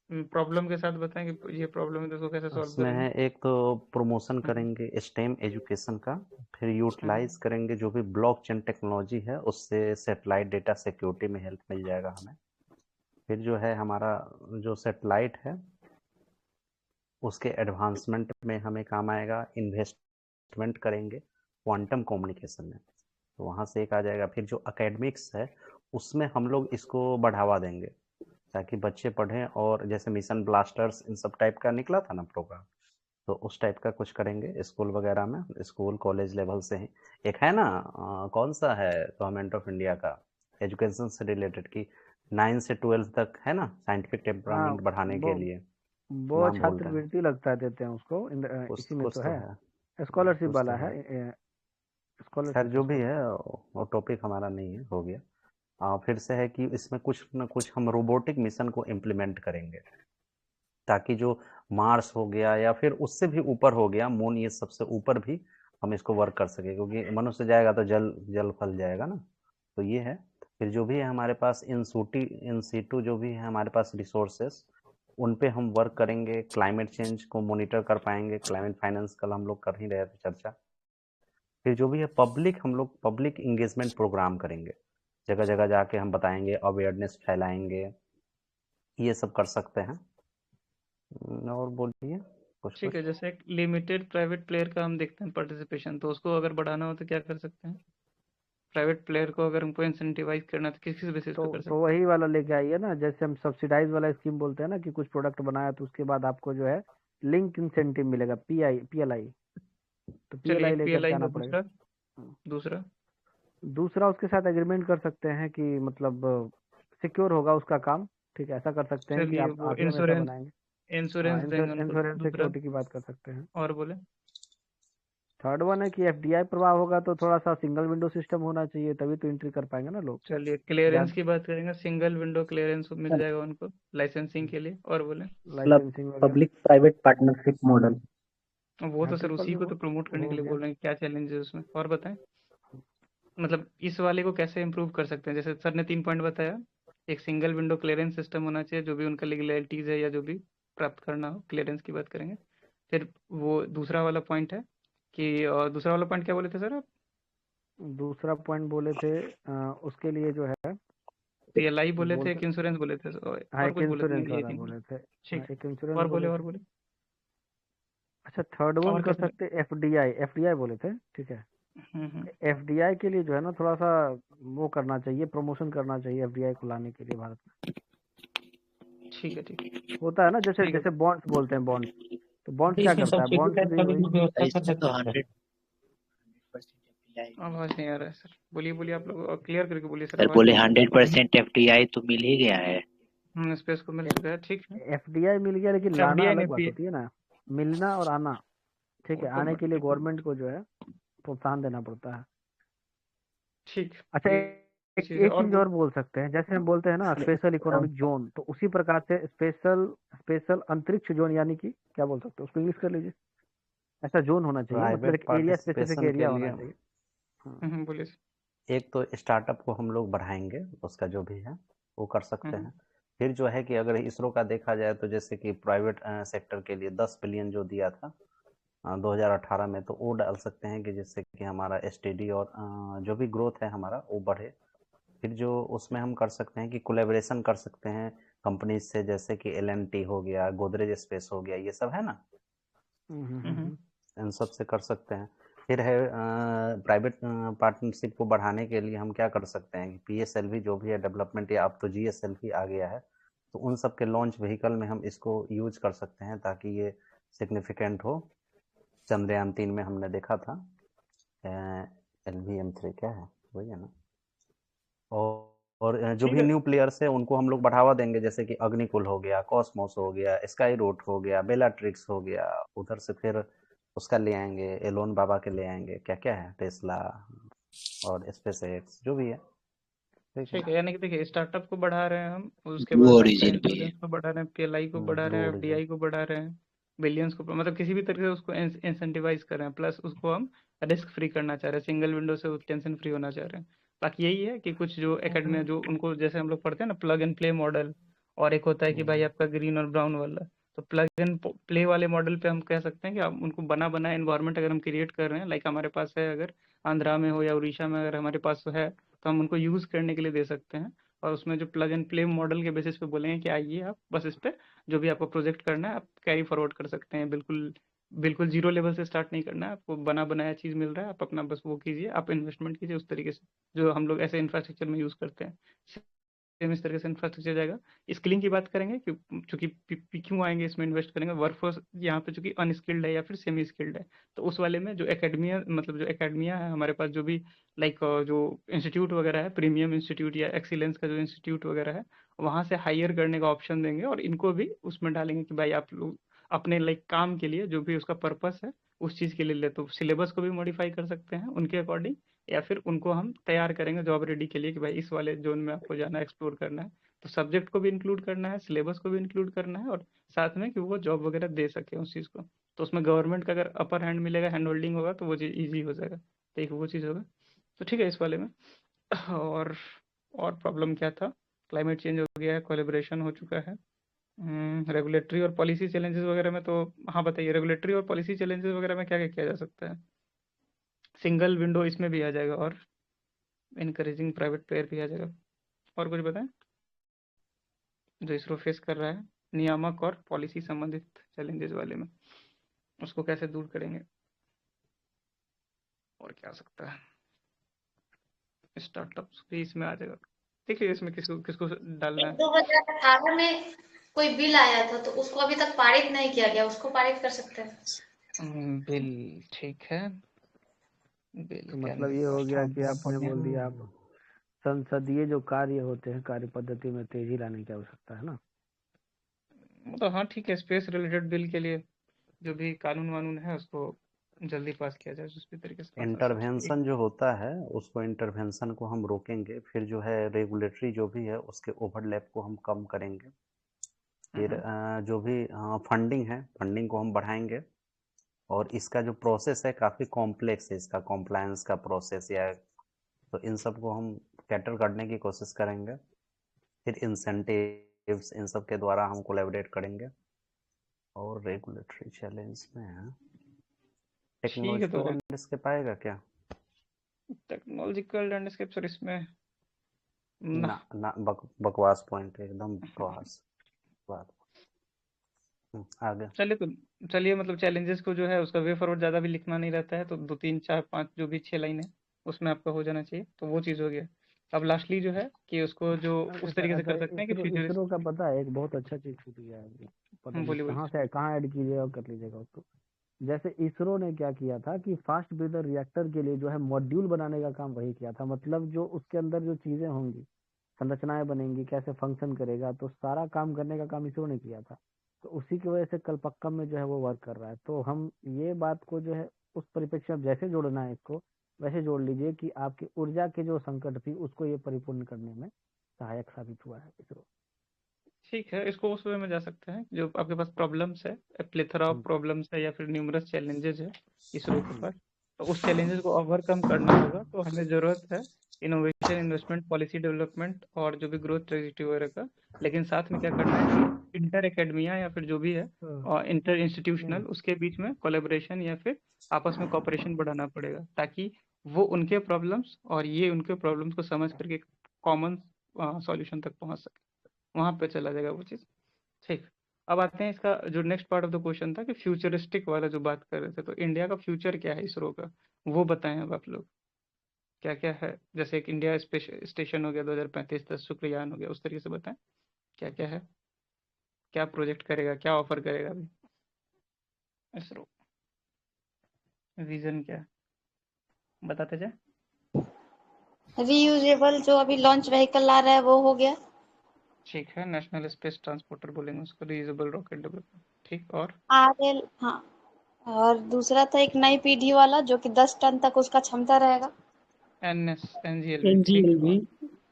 प्रॉब्लम के साथ बताएं कि ये प्रॉब्लम है तो उसको कैसे सॉल्व उसमें करेंगे। है एक तो प्रमोशन हम्म, करेंगे स्टेम एजुकेशन का, फिर हम्म, यूटिलाइज करेंगे जो भी ब्लॉकचेन टेक्नोलॉजी है, उससे सैटेलाइट डेटा सिक्योरिटी में हेल्प मिल जाएगा हमें। फिर जो है हमारा जो सैटेलाइट है उसके एडवांसमेंट में हमें काम आएगा, इन्वेस्टमेंट करेंगे क्वांटम कम्युनिकेशन में, तो वहाँ से एक आ जाएगा। फिर जो एकेडमिक्स है उसमें हम लोग इसको बढ़ावा देंगे ताकि बच्चे पढ़ें, और जैसे मिशन ब्लास्टर्स इन सब टाइप का निकला था ना प्रोग्राम, तो उस टाइप का कुछ करेंगे स्कूल वगैरह में, स्कूल कॉलेज लेवल से ही। एक है ना कौन सा है गवर्नमेंट ऑफ इंडिया का एजुकेशन से रिलेटेड की 9 से 12 तक है ना, साइंटिफिक हाँ, टेम्परामेंट बढ़ाने के लिए, वो नाम भूल रहे हैं, छात्रवृत्ति लगता है, देते हैं उसको, कुछ इसी में कुछ तो तो है, है। स्कॉलरशिप कुछ तो वाला है, है, खैर स्कॉलरशिप जो भी उसको। है वो टॉपिक हमारा नहीं है, हो गया। फिर से है कि इसमें कुछ न कुछ हम रोबोटिक मिशन को इम्प्लीमेंट करेंगे, ताकि जो मार्स हो गया या फिर उससे भी ऊपर हो गया मून, ये सबसे ऊपर भी हम इसको वर्क कर सके, क्योंकि मनुष्य जाएगा तो जल जल फल जाएगा ना, तो ये है। फिर जो भी है हमारे पास इन सीटू जो भी है हमारे पास रिसोर्सेस, उन पे हम वर्क करेंगे, क्लाइमेट चेंज को मॉनिटर कर पाएंगे, क्लाइमेट फाइनेंस कल हम लोग कर ही रहे थे चर्चा। फिर जो भी है पब्लिक, हम लोग पब्लिक इंगेजमेंट प्रोग्राम करेंगे, जगह जगह जाके हम बताएंगे, अवेयरनेस फैलाएंगे, ये सब कर सकते हैं। और बोलिए कुछ ठीक कुछ। है। जैसे एक लिमिटेड प्राइवेट प्लेयर का हम देखते हैं पार्टिसिपेशन, तो उसको अगर बढ़ाना हो तो क्या कर सकते हैं? प्राइवेट प्लेयर को अगर हमको इंसेंटिवाइज करना है तो किस किस बेसिस पे कर तो सकते हैं? वही वाला लेके आइए ना, जैसे हम सब्सिडाइज वाला स्कीम बोलते हैं ना, कि कुछ प्रोडक्ट बनाया तो उसके बाद आपको जो है लिंक इंसेंटिव मिलेगा, PLI। तो चलिए, PLI एक लेकर के PLI आना है, पड़ेगा। दूसरा दूसरा दूसरा उसके साथ एग्रीमेंट कर सकते हैं कि मतलब सिक्योर होगा उसका काम, ठीक है, ऐसा कर सकते हैं कि चलिए, आप वो ही हमेशा इंश्योरेंस बनाएंगे। इंश्योरेंस देंगे उनको इंश्योरेंस दूसरा। सिक्योरिटी की बात कर सकते हैं। और बोले थर्ड वन है कि एफडीआई प्रवाह होगा तो थोड़ा सा सिंगल विंडो सिस्टम होना चाहिए, तभी तो एंट्री कर पाएंगे ना लोग। चलिए क्लियरेंस ज्यादा की बात करेंगे, सिंगल विंडो क्लियरेंस मिल जाएगा उनको लाइसेंसिंग के लिए। और बोले लाइसेंसिंग वगैरह। Public private partnership model. वो तो सर ट्रिपल उसी को तो प्रमोट करने हो के लिए गया। बोल रहे हैं, क्या चैलेंज है उसमें और बताएं। मतलब इस वाले को कैसे इम्प्रूव कर सकते हैं, जैसे सर ने 3 पॉइंट बताया। एक सिंगल विंडो क्लियरेंस सिस्टम होना चाहिए, जो भी उनका लीगलिटीज है या जो भी प्राप्त करना हो, क्लियरेंस की बात करेंगे। फिर वो दूसरा वाला पॉइंट है कि दूसरा वाला पॉइंट क्या बोले थे सर आप? दूसरा पॉइंट बोले थे उसके लिए जो है पीएलआई बोले थे, बोलते एक इंश्योरेंस बोले थे हाँ, और एक कुछ बोले थे, इंश्योरेंस नहीं ये वाला तीन। बोले थे। ठीक, एक इंश्योरेंस और बोले और थे। बोले अच्छा, थर्ड वन और कर कैसे? सकते एफडीआई। एफडीआई बोले थे, ठीक है। हम्म। एफडीआई के लिए जो है ना थोड़ा सा वो करना चाहिए, प्रमोशन करना चाहिए एफडीआई को लाने के लिए भारत में। ठीक है, ठीक होता है ना, जैसे ठीक है। जैसे बॉन्ड्स बोलते हैं, बॉन्ड्स। तो बॉन्ड्स क्या इसमें करता है, सब्सिडी बॉन्ड्स टाइप भी का भी वही। कुछ व्यवस्था कर इसमें तो सकते हैं। 100% आवाज नहीं आ रहा है सर, बोलिए बोलिए आप लोग क्लियर करके बोलिए सर, सर आवाज बोले नहीं आ रहा 100% एफडीआई तो मिल ही गया है। है। स्पेस को मिल चुका है, ठीक है। एफडीआई मिल गया, लेकिन लाना एफडीआई अलग नहीं बात पी, होती है ना। मिलना और आना, ठीक वो है। तो आने के लिए बिल्कुल गवर्नमेंट को जो है प्रोत्साहन देना पड़ता है। ठीक। अच्छा, ये एक चीज है एक और चीज और बोल सकते हैं, जैसे हम बोलते हैं ना स्पेशल इकोनॉमिक जोन, तो उसी प्रकार से स्पेशल स्पेशल अंतरिक्ष जोन, यानी कि क्या बोल सकते हैं उसको, इंग्लिश कर लीजिए। ऐसा जोन होना चाहिए, मतलब प्राइवेट एक एरिया, स्पेसिफिक पार्टिसिपेशन के एरिया होना लिए चाहिए। हाँ। बोलिए सर। एक तो स्टार्टअप को हम लोग बढ़ाएंगे, उसका जो भी है वो कर सकते हैं। फिर जो है कि अगर इसरो का देखा जाए तो जैसे कि प्राइवेट सेक्टर के लिए 10 बिलियन जो दिया था 2018 में, तो वो डाल सकते हैं कि जिससे कि हमारा एसटीडी और जो भी ग्रोथ है हमारा वो बढ़े। फिर जो उसमें हम कर सकते हैं कि कोलैबोरेशन कर सकते हैं कंपनीज से, जैसे कि एल&टी हो गया, गोदरेज स्पेस हो गया, ये सब है ना, इन सब से कर सकते हैं। फिर है प्राइवेट पार्टनरशिप को बढ़ाने के लिए हम क्या कर सकते हैं कि पीएसएलवी जो भी है डेवलपमेंट, या अब तो जीएसएलवी आ गया है, तो उन सब के लॉन्च व्हीकल में हम इसको यूज कर सकते हैं ताकि ये सिग्निफिकेंट हो। चंद्रयान 3 में हमने देखा था LVM-3 क्या है, वही है ना। और जो ठीक भी है। न्यू प्लेयर्स है उनको हम लोग बढ़ावा देंगे, जैसे कि अग्निकुल हो गया, कॉस्मोस हो गया, स्काई रूट हो गया, बेलाट्रिक्स हो गया। उधर से फिर उसका ले आएंगे, एलोन बाबा के ले आएंगे, क्या क्या है, टेस्ला और स्पेस एक्स जो भी है। ठीक है, यानी कि देखिए स्टार्टअप को बढ़ा रहे हैं हम, उसके ब्लू बाद आपका ओरिजिन भी है। इंश्योरेंस को बढ़ा रहे हैं, पीएलआई को बढ़ा रहे ब्लू हैं, ओरिजिन। एफडीआई को बढ़ा रहे हैं, बिलियंस को, मतलब किसी भी तरीके से उसको इंसेंटिवाइज कर रहे हैं, प्लस उसको हम रिस्क फ्री करना चाह रहे हैं, सिंगल विंडो से टेंशन फ्री होना चाह रहे हैं। बाकी यही है कि कुछ जो एकेडमी जो उनको, जैसे हम लोग पढ़ते हैं ना प्लग एंड प्ले मॉडल, और एक होता है कि भाई आपका ग्रीन और ब्राउन वाला, तो प्लग एंड प्ले वाले मॉडल पे हम कह सकते हैं कि आप उनको बना बनाया एनवायरनमेंट अगर हम क्रिएट कर रहे हैं, लाइक हमारे पास है, अगर आंध्रा में हो या उड़ीसा में अगर हमारे पास है, तो हम उनको यूज करने के लिए दे सकते हैं। और उसमें जो प्लग एंड प्ले मॉडल के बेसिस पे बोलेंगे कि आइए आप बस इस पे जो भी आपको प्रोजेक्ट करना है आप कैरी फॉरवर्ड कर सकते हैं, बिल्कुल बिल्कुल जीरो लेवल से स्टार्ट नहीं करना है आपको, बना बनाया चीज मिल रहा है, आप अपना बस वो कीजिए, आप इन्वेस्टमेंट कीजिए उस तरीके से जो हम लोग ऐसे इंफ्रास्ट्रक्चर में यूज करते हैं। सेम इस तरीके से इंफ्रास्ट्रक्चर जाएगा। स्किलिंग की बात करेंगे कि चूंकि क्यों आएंगे इसमें इन्वेस्ट करेंगे, वर्कफोर्स यहाँ पे चूंकि अनस्किल्ड है या फिर सेमी स्किल्ड है, तो उस वाले में जो एकेडमिया, मतलब जो एकेडमिया है हमारे पास, जो भी लाइक जो इंस्टीट्यूट वगैरह है, प्रीमियम इंस्टीट्यूट या एक्सीलेंस का जो इंस्टीट्यूट वगैरह है, वहां से हायर करने का ऑप्शन देंगे, और इनको भी उसमें डालेंगे कि भाई आप लोग अपने लाइक काम के लिए जो भी उसका पर्पस है उस चीज के लिए ले, तो सिलेबस को भी मॉडिफाई कर सकते हैं उनके अकॉर्डिंग, या फिर उनको हम तैयार करेंगे जॉब रेडी के लिए कि भाई इस वाले जोन में आपको जाना है, एक्सप्लोर करना है, तो सब्जेक्ट को भी इंक्लूड करना है, सिलेबस को भी इंक्लूड करना है, और साथ में कि वो जॉब वगैरह दे सके उस चीज़ को। तो उसमें गवर्नमेंट का अगर अपर हैंड मिलेगा, हैंड होल्डिंग होगा, तो वो चीज़ ईजी हो जाएगा, तो एक वो चीज़ होगा। तो ठीक है इस वाले में। और और प्रॉब्लम क्या था? क्लाइमेट चेंज हो गया है, कोलेब्रेशन हो चुका है। रेगुलेटरी और पॉलिसी चैलेंजेस वगैरह में तो हाँ बताइए, रेगुलेटरी और पॉलिसी चैलेंजेस वगैरह में क्या क्या किया जा सकता है? सिंगल विंडो इसमें भी आ जाएगा, और इनकरेजिंग प्राइवेट प्लेयर भी आ जाएगा। और कुछ बताएं जो इसरो फेस कर रहा है नियामक और पॉलिसी संबंधित चैलेंजेस वाले में, उसको कैसे दूर करेंगे, और क्या हो सकता है? स्टार्टअप्स भी इसमें आ जाएगा। देखिए इसमें किसको किसको डालना है। 2018 में कोई बिल आया था तो उसको अभी तक पारित नहीं किया गया, उसको पारित कर सकते हैं। बिल, ठीक है, बिल तो क्या मतलब ये हो गया कि आपने नहीं बोल दिया, आप संसदीय जो कार्य होते हैं, कार्य पद्धति में तेजी लाने की आवश्यकता है ना। तो हाँ ठीक है, स्पेस रिलेटेड बिल के लिए जो भी कानून वानून है उसको जल्दी पास किया जाए, उसी तरीके से पास हो सके। इंटरवेंशन जो होता है उसको, इंटरवेंशन को हम रोकेंगे, फिर जो है रेगुलेटरी जो भी है उसके ओवरलैप को हम कम करेंगे, फिर जो भी फंडिंग है फंडिंग को हम बढ़ाएंगे, और इसका जो प्रोसेस है काफ़ी कॉम्प्लेक्स है, इसका कॉम्प्लायंस का प्रोसेस या, तो इन सब को हम कैटर करने की कोशिश करेंगे। फिर इंसेंटिव्स इन सब के द्वारा हम कोलैबोरेट करेंगे। और रेगुलेटरी चैलेंज में है ठीक है। टेक्नोलॉजिकल तो लैंडस्केप आएगा क्या? टेक्नोलॉजिकल लैंडस्केप सर इसमें ना, ना ना, बकवास पॉइंट है एकदम, बकवास बात। आगे। चलिए तो चलिए, मतलब चैलेंजेस को जो है उसका वे फॉरवर्ड ज़्यादा भी लिखना नहीं रहता है, तो 2 3 4 5 जो भी 6 लाइन है उसमें आपका हो जाना चाहिए, तो वो चीज़ हो गया। अब लास्टली जो है कि उसको जो उस तरीके से अच्छा, कर सकते हैं कि इसरो फ्यूचरिस्ट। इसरो का पता है एक बहुत अच्छा चीज छूट गया है अभी, पता नहीं बोलिए बोलिए। कहाँ से कहाँ ऐड कीजिएगा और कर लीजिएगा उसको। जैसे इसरो ने क्या किया था कि फास्ट ब्रीदर रिएक्टर के लिए जो है मॉड्यूल बनाने का काम वही किया था, मतलब जो उसके अंदर जो चीजें होंगी, संरचनाएं बनेंगी, कैसे फंक्शन करेगा, तो सारा काम करने का काम इसरो ने किया था। तो उसी की वजह से कलपक्कम में जो है वो वर्क कर रहा है। तो हम ये बात को जो है उस परिप्रेक्ष्य में जैसे जोड़ना है इसको वैसे जोड़ लीजिए कि आपकी ऊर्जा के जो संकट थी उसको ये परिपूर्ण करने में सहायक साबित हुआ है इसरो। ठीक है, इसको उस वे में जा सकते हैं, जो आपके पास प्रॉब्लम्स है, प्लेथरा ऑफ प्रॉब्लम्स है या फिर न्यूमरस चैलेंजेस है इसरो के पास, तो उस चैलेंजेस को ओवरकम करना होगा। तो हमें ज़रूरत है इनोवेशन, इन्वेस्टमेंट, पॉलिसी डेवलपमेंट और जो भी ग्रोथ ट्रेजेक्टरी वगैरह का। लेकिन साथ में क्या करना है कि इंटर एकेडमिया या फिर जो भी है और इंटर इंस्टीट्यूशनल उसके बीच में कोलेबोरेशन या फिर आपस में कॉपरेशन बढ़ाना पड़ेगा, ताकि वो उनके प्रॉब्लम्स और ये उनके प्रॉब्लम्स को समझ करके कॉमन सॉल्यूशन तक पहुंच सके, वहां पे चला जाएगा वो चीज़। ठीक। अब आते हैं इसका जो next part of the question था कि फ्यूचरिस्टिक वाला जो बात कर रहे थे, तो इंडिया का फ्यूचर क्या है इसरो का, वो बताएं अब आप लोग। क्या क्या है, जैसे एक इंडिया स्पेस स्टेशन हो गया 2035, 10 शुक्रयान हो गया, उस तरीके से बताएं क्या क्या है, क्या प्रोजेक्ट करेगा, क्या ऑफर करेगा अभी इसरो, विजन क्या है, बताते जाए। रीयूजेबल जो अभी लॉन्च व्हीकल आ रहा है वो हो गया। ठीक है, नेशनल स्पेस ट्रांसपोर्टर बोलेंगे उसको, रीयूजेबल रॉकेट डेवलपमेंट। ठीक, और आरएल, हाँ। और दूसरा था एक नई पीढ़ी वाला जो कि 10 टन तक उसका क्षमता रहेगा। एनएस एनजीएलवी। ठीक, NGLV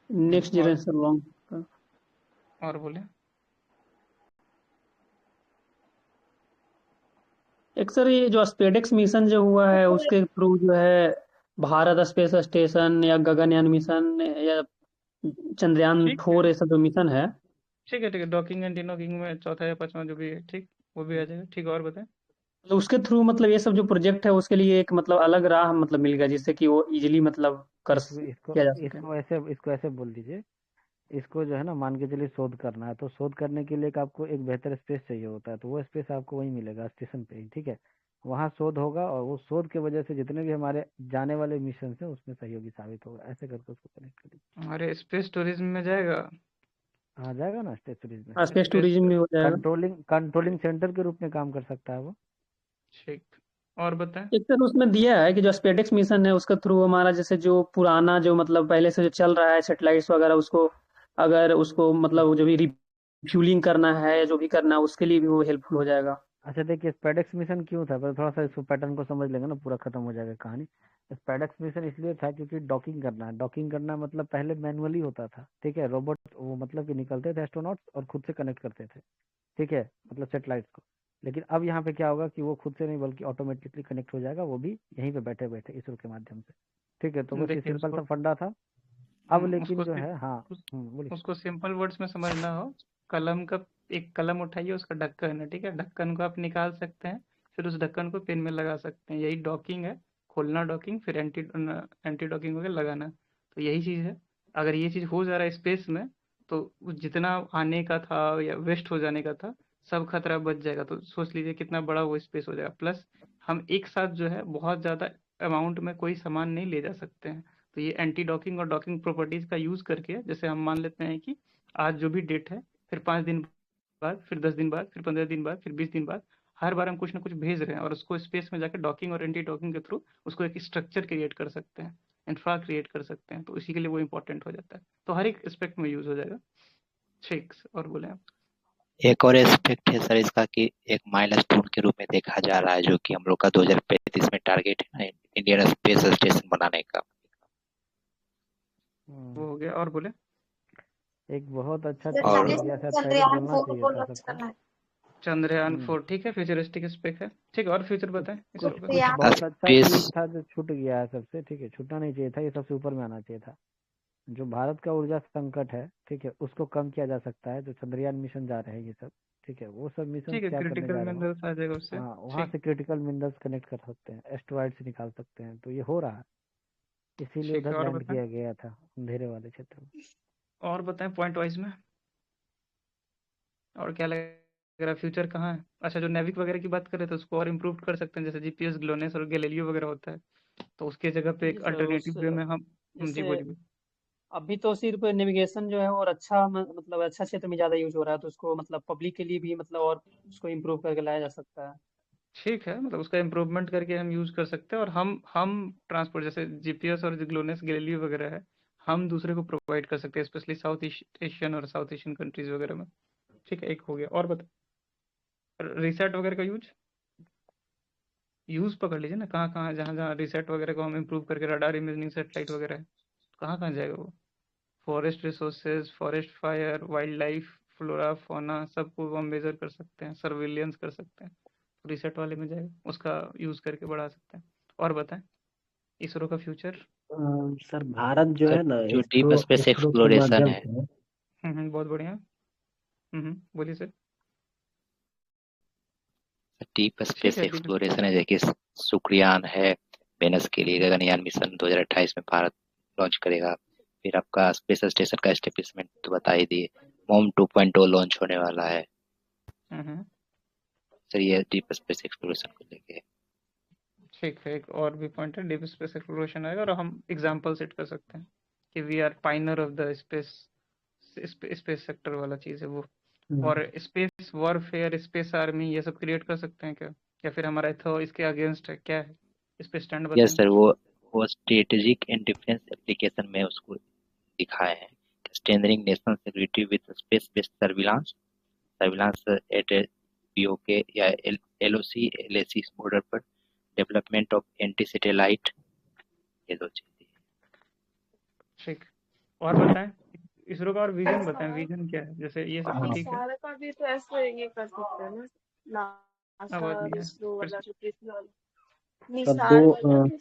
नेक्स्ट और जनरेशन लॉन्ग। और बोले। एक सर ये जो स्पेडेक्स मिशन जो हुआ है उसके थ्रू जो है भारत स्पेस स्टेशन या गगनयान मिशन या चंद्रयान ठीक है 4 ऐसा जो मिशन है, ठीक है ठीक है, डॉकिंग एंड डीनॉकिंग में चौथा या पांचवा जो भी है, ठीक, वो भी आ जाएगा। ठीक, और बताएं। तो उसके थ्रू मतलब ये सब जो प्रोजेक्ट है उसके लिए एक मतलब अलग राह मतलब मिल गया जिससे कि वो इजीली मतलब इसको किया जा सके। इसको ऐसे बोल दीजिए, इसको जो है ना मान के चलिए शोध करना है, तो शोध करने के लिए एक आपको एक बेहतर स्पेस चाहिए होता है, तो वो स्पेस आपको वहीं मिलेगा स्टेशन पे ही, ठीक है। वहाँ शोध होगा और वो शोध की वजह से जितने भी हमारे जाने वाले मिशन है उसमें सहयोगी साबित होगा, ऐसे करके उसको कनेक्ट करिए। हमारे स्पेस टूरिज्म में जाएगा। आ जाएगा ना स्टेट टूरिज्म में, स्पेस स्पेस, टूरिज्म भी हो जाएगा। कंट्रोलिंग सेंटर के रूप में काम कर सकता है वो। ठीक, और बताएं। एक सर उसमें दिया है कि जो स्पेडेक्स मिशन है उसके थ्रू हमारा जैसे जो पुराना जो मतलब पहले से जो चल रहा है सैटेलाइट्स वगैरह उसको अगर उसको मतलब जो भी रिफ्यूलिंग करना है या जो भी करना है उसके लिए भी वो हेल्पफुल हो जाएगा। अच्छा देखिए, स्पेडेक्स मिशन क्यों था, पर थोड़ा सा इसको पैटर्न को समझ लेंगे ना पूरा खत्म हो जाएगा कहानी। स्पेडेक्स मिशन इसलिए था क्योंकि डॉकिंग करना है, डॉकिंग करना मतलब पहले मैनुअली होता था, ठीक है। रोबोट वो मतलब कि निकलते थे एस्ट्रोनॉट्स और खुद से कनेक्ट करते थे, ठीक है, मतलब सेटेलाइट्स को। लेकिन अब यहाँ पे क्या होगा कि वो खुद से नहीं बल्कि ऑटोमेटिकली कनेक्ट हो जाएगा, वो भी यहीं पे बैठे बैठे इसरो के माध्यम से, ठीक है। तो बस ये देखिए सिंपल उसको, सा फंडा था। अब लेकिन उसको जो है, हाँ, बोलिए। उसको सिंपल वर्ड्स में समझना हो, कलम का, एक कलम उठाइए, उसका ढक्कन है, ठीक है, ढक्कन को आप निकाल सकते हैं, फिर उस ढक्कन को पेन में लगा सकते हैं, यही डॉकिंग है। खोलना डॉकिंग, फिर एंटी डॉकिंग हो गया लगाना, तो यही चीज़ है। अगर ये चीज़ हो जा रहा है स्पेस में, तो जितना आने का था या वेस्ट हो जाने का था, सब खतरा बच जाएगा। तो सोच लीजिए कितना बड़ा वो स्पेस हो जाएगा। प्लस हम एक साथ जो है बहुत ज़्यादा अमाउंट में कोई सामान नहीं ले जा सकते हैं, तो ये एंटी डॉकिंग और डॉकिंग प्रॉपर्टीज का यूज करके, जैसे हम मान लेते हैं कि आज जो भी डेट है, फिर 5 दिन बाद, फिर 10 दिन बाद, फिर 15 दिन बाद, फिर 20 दिन बाद, हर बार हम कुछ ना कुछ भेज रहे हैं, और उसको स्पेस में जाकर डॉकिंग और एंटी डॉकिंग के थ्रू उसको एक स्ट्रक्चर क्रिएट कर सकते हैं, इंफ्रा क्रिएट कर सकते हैं, तो इसी के लिए वो इंपॉर्टेंट हो जाता है। तो हर एक एस्पेक्ट में यूज हो जाएगा। ठीक, और बोले आप। एक और एस्पेक्ट है सर इसका कि एक माइलस्टोन के रूप में देखा जा रहा है, जो कि हम लोग का 2035 में टारगेट है ना, इंडियन स्पेस स्टेशन बनाने का। वो हो गया, और बोले एक बहुत अच्छा सर और टॉपिक दिया था, पहले चंद्रयान बोलना 4 चाहिए को था लॉन्च सबको। करना है। चंद्रयान 4 ठीक है, फ्यूचरिस्टिक स्पेक है, ठीक है, और फ्यूचर बताएं इसरो का। कुछ चंद्रयान बहुत अच्छा स्पेस चीज था जो छूट गया है सबसे, ठीक है, छूटना नहीं चाहिए था, ये सबसे ऊपर में आना चाहिए था। जो भारत का ऊर्जा संकट है, ठीक है, उसको कम किया जा सकता है, जो चंद्रयान मिशन जा रहे हैं ये सब, ठीक है, वो सब मिशन ठीक है, क्या करने क्रिटिकल जा रहे हो। मिनरल्स आ जाएगा उससे। हाँ, वहाँ ठीक से क्रिटिकल मिनरल्स कनेक्ट कर सकते हैं, एस्टेरॉइड से निकाल सकते हैं, तो ये हो रहा है, इसीलिए ठीक है, उधर और लैंड बताएं, किया गया था अंधेरे वाले क्षेत्र में। और बताएं पॉइंट वाइज में, और क्या लग रहा है फ्यूचर कहाँ है। अच्छा, जो नेविक वगैरह की बात करें तो उसको और इम्प्रूव कर सकते हैं, जैसे जीपीएस, ग्लोनेस और गैलीलियो वगैरह होता है, तो उसके जगह पे जी एक सर, उस अल्टरनेटिव वे में हम जी जैसे बोलिए। अभी तो सिर्फ नेविगेशन जो है और अच्छा मतलब अच्छा क्षेत्र में ज्यादा यूज हो रहा है, तो उसको मतलब पब्लिक के लिए भी मतलब और उसको इम्प्रूव करके लाया जा सकता है। ठीक है, मतलब उसका इम्प्रूवमेंट करके हम यूज कर सकते हैं, और हम ट्रांसपोर्ट जैसे जीपीएस और ग्लोनेस गैलीलियो वगैरह है, हम दूसरे को प्रोवाइड कर सकते हैं, स्पेशली साउथ एशियन और साउथ एशियन कंट्रीज वगैरह में। ठीक है, एक हो गया, और बता रिसेट वगैरह का यूज पकड़ लीजिए ना, कहाँ कहाँ जहाँ जहाँ रिसेट वगैरह को हम इम्प्रूव करके, रडार इमेजिंग सेटेलाइट वगैरह है, कहाँ कहाँ जाएगा वो। Forest resources, forest fire, wild life, flora fauna, सबको हम मेजर कर सकते हैं, सर्विलियंस कर सकते हैं, रिसेट वाले में जाएगा, उसका यूज करके बढ़ा सकते हैं। और बताएं इसरो का फ्यूचर। सर भारत जो सर है ना, जो डीप इसरो स्पेस इसरो के एक्सप्लोरेशन माध्यम है, से बहुत बढ़िया। बोलिए सर। डीप ठीक स्पेस है, डीप। एक्सप्लोरेशन है, देखिए शुक्रियान है, वेनस के लिए गगनयान मिशन 2028 में भारत लॉन्च करेगा। फिर आपका स्पेस स्टेशन का एस्टेब्लिशमेंट तो बता ही दिए, मोम 2.0 लॉन्च होने वाला है। हम्म सर ये डीप स्पेस एक्सप्लोरेशन को लेके। ठीक है, एक और भी पॉइंट है, डीप स्पेस एक्सप्लोरेशन आएगा, और हम एग्जांपल सेट कर सकते हैं कि we are pioneer of the space sector वाला चीज़ है वो। और स्पेस वॉरफेयर, स्पेस आर्मी, ये सब क्रिएट कर सकते हैं क्या, या फिर हमारा एथो इसके अगेंस्ट है, क्या है इस पे स्टैंड यस बताएं सर, कुछ। वो स्ट्रेटेजिक एंड डिफेंस एप्लीकेशन में उसको दिखाए हैं, strengthening national security with space based surveillance surveillance at PoK या एलओसी एलएसी बॉर्डर पर, डेवलपमेंट ऑफ एंटी सैटेलाइट, ये दो चीजें। ठीक, और बताएं इसरो का और विजन बताएं, विजन क्या है, जैसे ये सब तो ठीक है। निसार का भी तो ऐसे ये कर सकते हैं ना, आवाज नासा नहीं है इसरो फिर वाला से। जो पृथ्वी वाला सर दो निसार वाला भी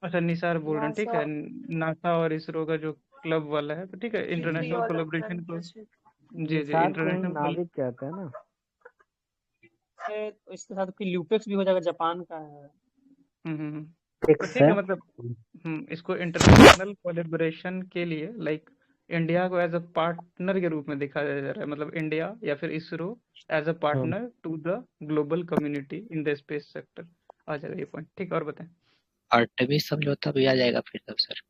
अच्छा, निसार बोल रहे हैं, ठीक नासा है, नासा और इसरो का जो क्लब वाला है, तो ठीक है, पृथ्वी इंटरनेशनल वाला कोलैबोरेशन को। कुछ जी जी, निसार को ही इंटरनेशनल। नाविक कहते हैं ना। है, तो इसके साथ फिर ल्यूपेक्स भी हो जाएगा, जापान का है। हम्म तो फिक्स ठीक है। है, मतलब इसको इंटरनेशनल कोलैबोरेशन के लिए लाइक इंडिया को एज अ पार्टनर के रूप में देखा जा रहा है, मतलब इंडिया या फिर ISRO as a partner to the global community in the space sector, आ जाएगा ये पॉइंट। ठीक है, और बताएं। आर्टेमिस समझौता भी आ जाएगा फिर तब सर।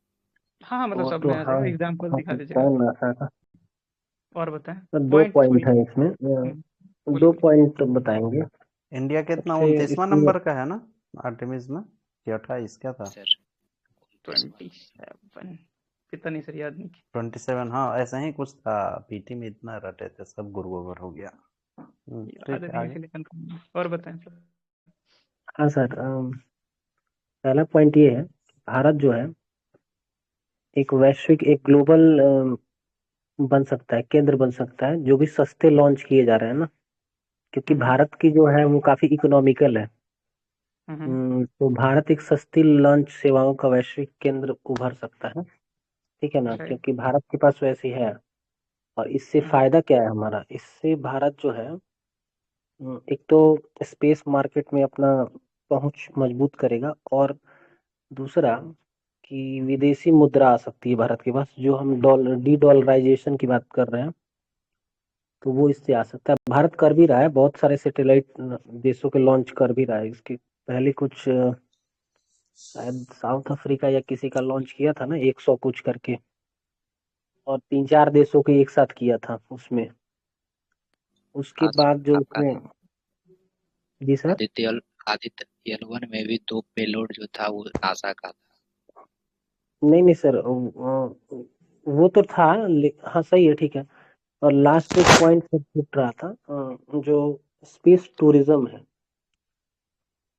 हाँ, मतलब वो सब तो में आ हाँ जाएगा, एग्जाम्पल हो दिखा सकता दीजिएगा। है नासा का। और बताएं सर दो पॉइंट पॉइंट बोलिए। है इसमें, बोलिए दो बोलिए। पॉइंट बताएंगे। इंडिया कितना सबसे 29वां इसमें नंबर का है ना आर्टेमिस में, कि 28 क्या था? सर 27, कितना नहीं सर, याद नहीं। 27, हाँ ऐसा ही कुछ था, पीटी में इतना रटे थे सब, गुरगोबर हो गया। याद ठीक है नहीं आगे। इसलिए कंफर्म। और बताएं सर। हाँ सर, पहला पॉइंट ये है, भारत जो है एक वैश्विक, एक ग्लोबल बन सकता है, केंद्र बन सकता है, जो भी सस्ते लॉन्च किए जा रहे हैं ना, क्योंकि भारत की जो है वो काफी इकोनॉमिकल है। तो भारत एक सस्ती लॉन्च सेवाओं का वैश्विक केंद्र उभर सकता है, ठीक है ना, राइट। क्योंकि भारत के पास वैसी है। और इससे फायदा क्या है हमारा, इससे भारत जो है एक तो स्पेस मार्केट में अपना पहुंच मजबूत करेगा, और दूसरा कि विदेशी मुद्रा आ सकती है भारत के पास, जो हम डी डॉलराइजेशन की बात कर रहे हैं, तो वो इससे आ सकता है। भारत कर भी रहा है, बहुत सारे सैटेलाइट देशों के लॉन्च कर भी रहा है। इसके पहले कुछ शायद साउथ अफ्रीका या किसी का लॉन्च किया था ना, 100 कुछ करके, और 3-4 देशों के एक साथ किया था उसमें। उसके आज बाद जो आपका उसमें, जी सर, आदित्य L1 में भी 2 पेलोड जो था वो नासा का था। नहीं नहीं सर, वो तो था, हाँ सही है, ठीक है। और लास्ट एक पॉइंट फिर छूट रहा था, जो स्पेस टूरिज्म है,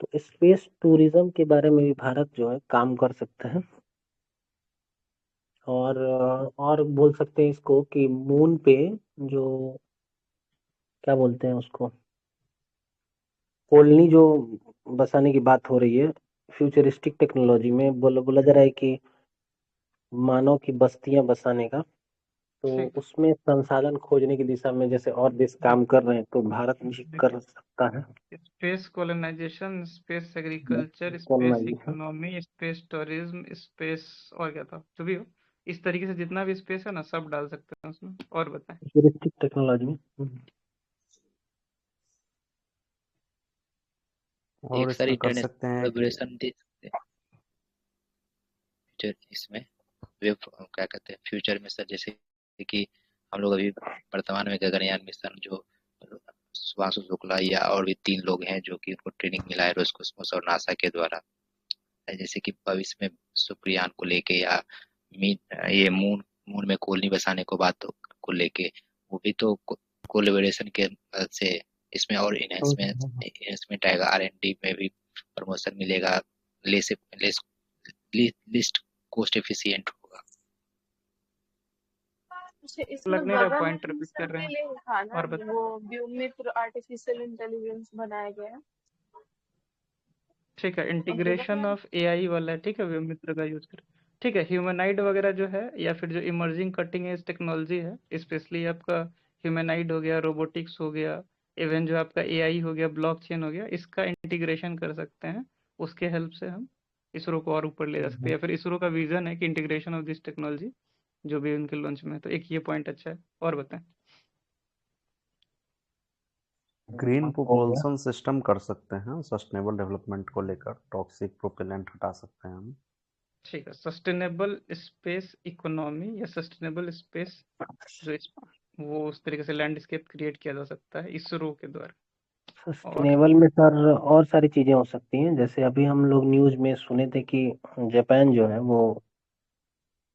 तो स्पेस टूरिज्म के बारे में भी भारत जो है काम कर सकता है। और बोल सकते हैं इसको कि मून पे जो क्या बोलते हैं उसको, कॉलोनी जो बसाने की बात हो रही है फ्यूचरिस्टिक टेक्नोलॉजी में, बोला जा रहा है कि मानव की बस्तियां बसाने का, तो ठीक उसमें संसाधन खोजने की दिशा में जैसे और देश काम कर रहे हैं, तो भारत भी कर सकता है। Space colonisation, space agriculture, space colonisation, economy, space tourism, space और क्या था जो भी हो, इस तरीके से जितना भी स्पेस है ना सब डाल सकते हैं उसमें। और बताएं। फ्यूचरिस्टिक टेक्नोलॉजी में। और एक सर इसमें कर इंटरनेशनल सकते हैं कि कोलैबोरेशन दे सकते हैं फ्यूचर इसमें, वेब क्या कहते हैं फ्यूचर में सर, जैसे कि हम लोग अभी वर्तमान में गगनयान मिशन जो सुभाष शुक्ला या और भी 3 लोग हैं जो कि उनको ट्रेनिंग मिला है रोस्कोसमोस और नासा के द्वारा, जैसे कि भविष्य में शुक्रियान को लेके या ये मून मून में कॉलोनी बसाने को बात को लेके, वो भी तो कोलैबोरेशन के मदद से इसमें और इन्हेंसमेंट आएगा, R&D में भी प्रमोशन मिलेगा, less less list cost efficient होगा। इसमें लग नहीं रहा पॉइंट गगनयान रिपीट कर मिशन रहे के हैं। लिए था ना और बता। वो व्योमित्र आर्टिफिशियल इंटेलिजेंस बनाया गया, ठीक है, और इंटीग्रेशन गगनयान ऑफ एआई वाला है, ठीक है, व्योमित्र का यूज कर। ठीक है, ह्यूमनाइड वगैरह जो है या फिर जो इमर्जिंग कटिंग एज टेक्नोलॉजी है, स्पेशली आपका ह्यूमनाइड हो गया, रोबोटिक्स हो गया, इवन जो आपका एआई हो गया, ब्लॉकचेन हो गया, इसका इंटीग्रेशन कर सकते हैं। उसके हेल्प से हम इसरो को और ऊपर ले जा सकते हैं, या फिर इसरो का विजन है कि इंटीग्रेशन ऑफ दिस टेक्नोलॉजी जो भी उनके लॉन्च में है। तो एक ये पॉइंट अच्छा है। और बताएं। ग्रीन हो गया। प्रोपल्सन सिस्टम कर सकते हैं, सस्टेनेबल डेवलपमेंट को लेकर टॉक्सिक प्रोपेलेंट हटा सकते हैं हम। ठीक है, सस्टेनेबल स्पेस इकोनॉमी या सस्टेनेबल स्पेस जो वो उस तरीके से लैंडस्केप क्रिएट किया जा सकता है इसरो के द्वारा। और सस्टेनेबल में सर और सारी चीजें हो सकती हैं, जैसे अभी हम लोग न्यूज में सुने थे कि जापान जो है वो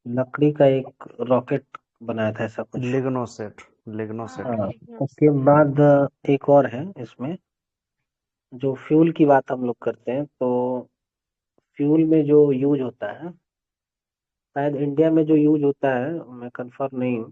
लकड़ी का एक रॉकेट बनाया था, ऐसा कुछ। लिग्नोसेट हाँ, हाँ उसके बाद एक और है इसमें, जो फ्यूल की बात हम लोग करते हैं, तो फ्यूल में जो यूज होता है, शायद इंडिया में जो यूज होता है, मैं कंफर्म नहीं हूँ,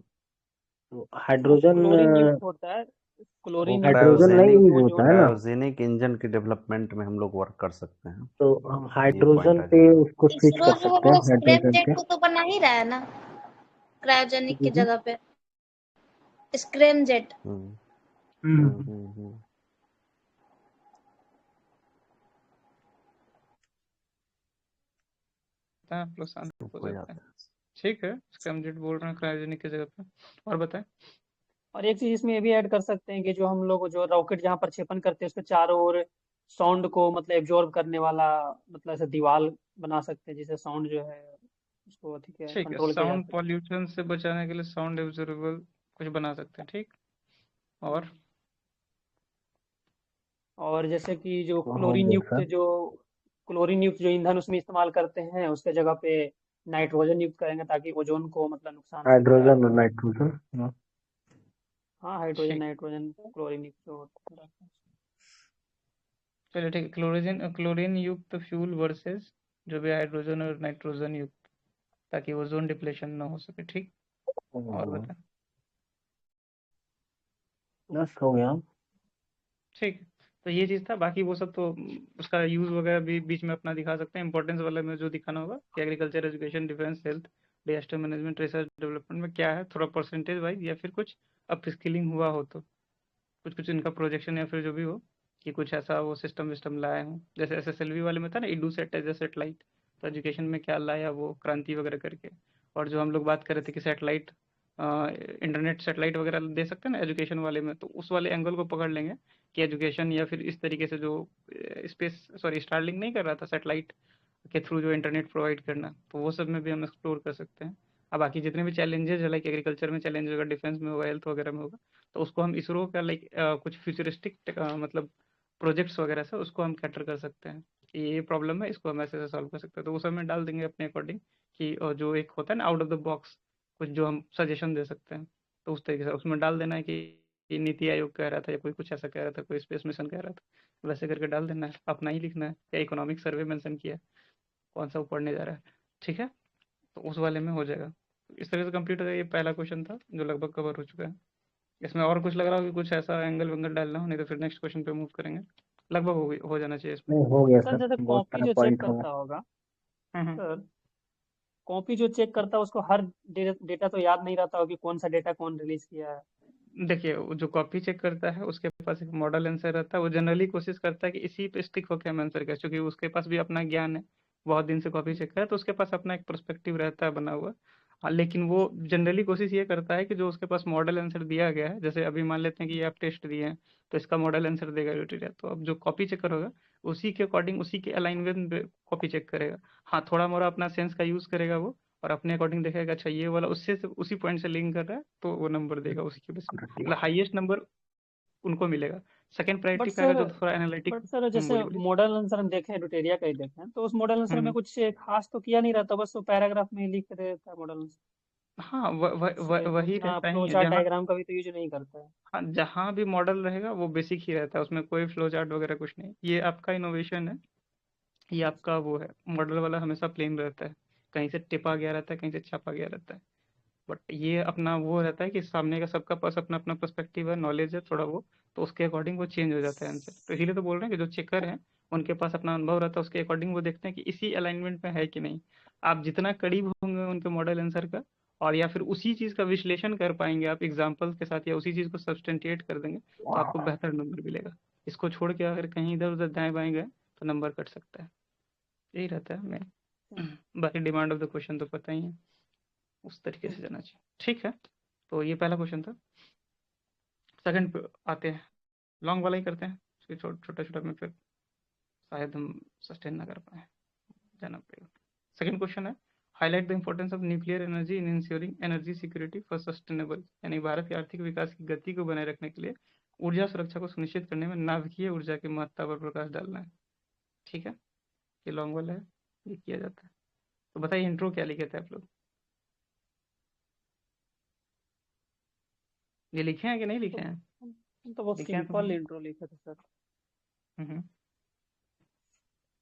तो वो हाइड्रोजन, क्लोरीन युक्त होता है, वो क्लोरीन युक्त हाइड्रोजन होता है नहीं क्रायोजेनिक यूज वो जो होता है ना, क्रायोजेनिक इंजन के डेवलपमेंट में हम लोग वर्क कर सकते हैं, तो हम ये पॉइंट हाइड्रोजन आ पे जाएगा। उसको स्विच इसरो कर जो है सकते हैं, वो स्क्रैम हाइड्रोजन जेट पे। को तो बना ही रहा है ना, क्रायोजेनिक की हम्म, जगह पे स्क्रैम जेट। हम्म हम्म हम्म, हम्म हम्म। आप लोग शांत हो हो जाते हैं। जाता है। ठीक है, स्क्रैमजेट बोल रहे हैं क्रायोजेनिक की जगह पे। और बताएं। और एक चीज इसमें ये भी ऐड कर सकते हैं कि जो हम लोग जो रॉकेट जहाँ प्रक्षेपण करते हैं उसके चारों ओर साउंड को मतलब एब्जॉर्ब करने वाला मतलब ऐसे दीवार बना सकते हैं, जिससे साउंड जो है उसको ठीक है ठीक है, कंट्रोल किया जा साउंड सके। पॉल्यूशन से बचाने के लिए साउंड एब्जॉर्बेबल कुछ बना सकते हैं। ठीक। और और जैसे कि जो हो गया सर। क्लोरीन युक्त जो ईंधन उसमें इस्तेमाल करते हैं उसके जगह पे नाइट्रोजन युक्त करेंगे ताकि ओजोन को मतलब नुकसान से बचाया हाइड्रोजन जा और सके। नाइट्रोजन। हाँ, हाइड्रोजन ठीक। नाइट्रोजन क्लोरीन युक्त जो होता है। चलिए ठीक है, क्लोरीन युक्त फ्यूल वर्सेस जो भी हाइड्रोजन और नाइट्रोजन युक्त, ताकि ओजोन डिप्लेशन ना हो सके। ठीक। और बताएं। बस हो गया। ठीक है, तो ये चीज़ था। बाकी वो सब तो उसका यूज़ वगैरह भी बीच में अपना दिखा सकते हैं। इंपॉर्टेंस वाले में जो दिखाना होगा कि agriculture, education, defence, health, disaster management, research development में क्या है, थोड़ा परसेंटेज वाइज या फिर कुछ अप स्किलिंग हुआ हो तो कुछ कुछ इनका प्रोजेक्शन या फिर जो भी हो कि कुछ ऐसा वो सिस्टम विस्टम लाए हों। जैसे SSLV वाले में था ना, इडू सेट एज ए सेटेलाइट, तो एजुकेशन में क्या लाया वो क्रांति वगैरह करके। और जो हम लोग बात कर रहे थे कि सेटेलाइट, इंटरनेट सेटेलाइट वगैरह दे सकते हैं ना एजुकेशन वाले में, तो उस वाले एंगल को पकड़ लेंगे कि एजुकेशन या फिर इस तरीके से जो स्पेस सॉरी स्टारलिंक नहीं कर रहा था सेटेलाइट के थ्रू जो इंटरनेट प्रोवाइड करना, तो वो सब में भी हम एक्सप्लोर कर सकते हैं। अब बाकी जितने भी चैलेंजेस है, लाइक एग्रीकल्चर में चैलेंज होगा, डिफेंस में होगा, हेल्थ वगैरह में होगा, तो उसको हम इसरो का लाइक कुछ फ्यूचरिस्टिक मतलब प्रोजेक्ट्स वगैरह से उसको हम कैटर कर सकते हैं कि ये प्रॉब्लम है, इसको हम ऐसे ऐसे सॉल्व कर सकते हैं। तो वो सब में डाल देंगे अपने अकॉर्डिंग कि जो एक होता है ना आउट ऑफ द बॉक्स, कुछ जो हम सजेशन दे सकते हैं। तो उस तरीके से उसमें डाल देना है कि नीति आयोग कह रहा था या कोई कुछ ऐसा कह रहा था, कोई स्पेस मिशन कह रहा था, वैसे करके डाल देना है, अपना ही लिखना है, या इकोनॉमिक सर्वे मेंशन किया, कौन सा वो पढ़ने जा रहा है, ठीक है, तो उस वाले में हो जाएगा। इस तरह से कंप्लीट हो जाएगा। ये पहला क्वेश्चन था जो लगभग कवर हो चुका है। इसमें और कुछ लग रहा हो कि कुछ ऐसा एंगल वेंगल डालना हो, नहीं तो फिर नेक्स्ट क्वेश्चन पे मूव करेंगे। लगभग हो जाना चाहिए इसमें। नहीं, हो गया सर सर, जैसे बहुत कॉपी सारा जो चेक पॉइंट हो करता गया। होगा, हम्म। सर कॉपी जो चेक करता है उसको हर डेटा तो याद नहीं रहता होगा कि कौन सा डेटा कौन रिलीज किया है। देखिए, वो जो कॉपी चेक करता है उसके पास एक मॉडल आंसर रहता है, वो जनरली कोशिश करता है कि इसी पे स्टिक होकर हम आंसर करें, क्योंकि उसके पास भी अपना ज्ञान है, बहुत दिन से कॉपी चेक करे, तो उसके पास अपना एक पर्सपेक्टिव रहता है बना हुआ। लेकिन वो जनरली कोशिश ये करता है कि जो उसके पास मॉडल आंसर दिया गया है, जैसे अभी मान लेते हैं कि ये आप टेस्ट दिए हैं, तो इसका मॉडल आंसर देगा यूटिलिटी, तो अब जो कॉपी चेकर होगा उसी के अकॉर्डिंग, उसी के अलाइनमेंट पे कॉपी चेक करेगा। हाँ, थोड़ा मोड़ा अपना सेंस का यूज करेगा वो, और अपने अकॉर्डिंग देखेगा अच्छा ये वाला उससे उसी पॉइंट से लिंक कर रहा है, तो वो नंबर देगा उसी के बेस में, मतलब हाईएस्ट नंबर उनको मिलेगा। सेकंड प्रायोरिटी बट पे आएगा सर जो थोड़ा एनालिटिक। बट सर जैसे बोलिए बोलिए। मॉडल आंसर हम देखें, डुटेरिया का ही देखें, तो उस मॉडल आंसर में हम्म। कुछ खास तो किया नहीं रहता, बस वो पैराग्राफ में ही लिख के दे देता है मॉडल आंसर। हाँ, उससे वही उतना रहता फ्लो ही है चार्ट जहाँ। डायग्राम का भी तो यूज नहीं करता है। हाँ, जहाँ भी मॉडल रहेगा वो बेसिक ही रहता है, उसमें कोई फ्लो चार्ट वगैरह कुछ नहीं। ये आपका इनोवेशन है, ये आपका वो है, मॉडल वाला हमेशा प्लेन रहता है, कहीं से टिपा गया रहता है, कहीं से छापा गया रहता है। बट ये अपना वो रहता है कि सामने का सबका पास अपना अपना पर्सपेक्टिव है, नॉलेज है थोड़ा वो, तो उसके अकॉर्डिंग वो चेंज हो जाता है आंसर। तो इसीलिए तो बोल रहे हैं कि जो चेकर हैं उनके पास अपना अनुभव रहता है, उसके अकॉर्डिंग वो देखते हैं कि इसी अलाइनमेंट में है कि नहीं। आप जितना करीब होंगे उनके मॉडल आंसर का, और या फिर उसी चीज़ का विश्लेषण कर पाएंगे आप एग्जाम्पल के साथ, या उसी चीज़ को सब्सटेंटिएट कर देंगे, तो आपको बेहतर नंबर मिलेगा। इसको छोड़ के अगर कहीं इधर उधर दाएं बाएं गए तो नंबर कट सकता है। यही रहता है मेन। बाकी डिमांड ऑफ द क्वेश्चन तो पता ही है, उस तरीके से जाना चाहिए, ठीक है। तो ये पहला क्वेश्चन था। सेकंड पे आते हैं, लॉन्ग वाला ही करते हैं, फिर छोटा छोटा में फिर शायद हम सस्टेन ना कर पाए, जाना पड़ेगा। सेकंड क्वेश्चन है, highlight the importance of nuclear energy in ensuring energy security for sustainable, यानी भारत के आर्थिक विकास की गति को बनाए रखने के लिए ऊर्जा सुरक्षा को सुनिश्चित करने में नाभिकीय ऊर्जा की महत्ता पर प्रकाश डालना है, ठीक है। ये लॉन्ग वाला है, ये किया जाता है। तो बताइए इंट्रो क्या लिखे थे आप लोग, ये लिखे हैं कि नहीं लिखे तो, हैं? तो बहुत लिखे हैं तो सिंपल इंट्रो लिखे थे सर। हम्म।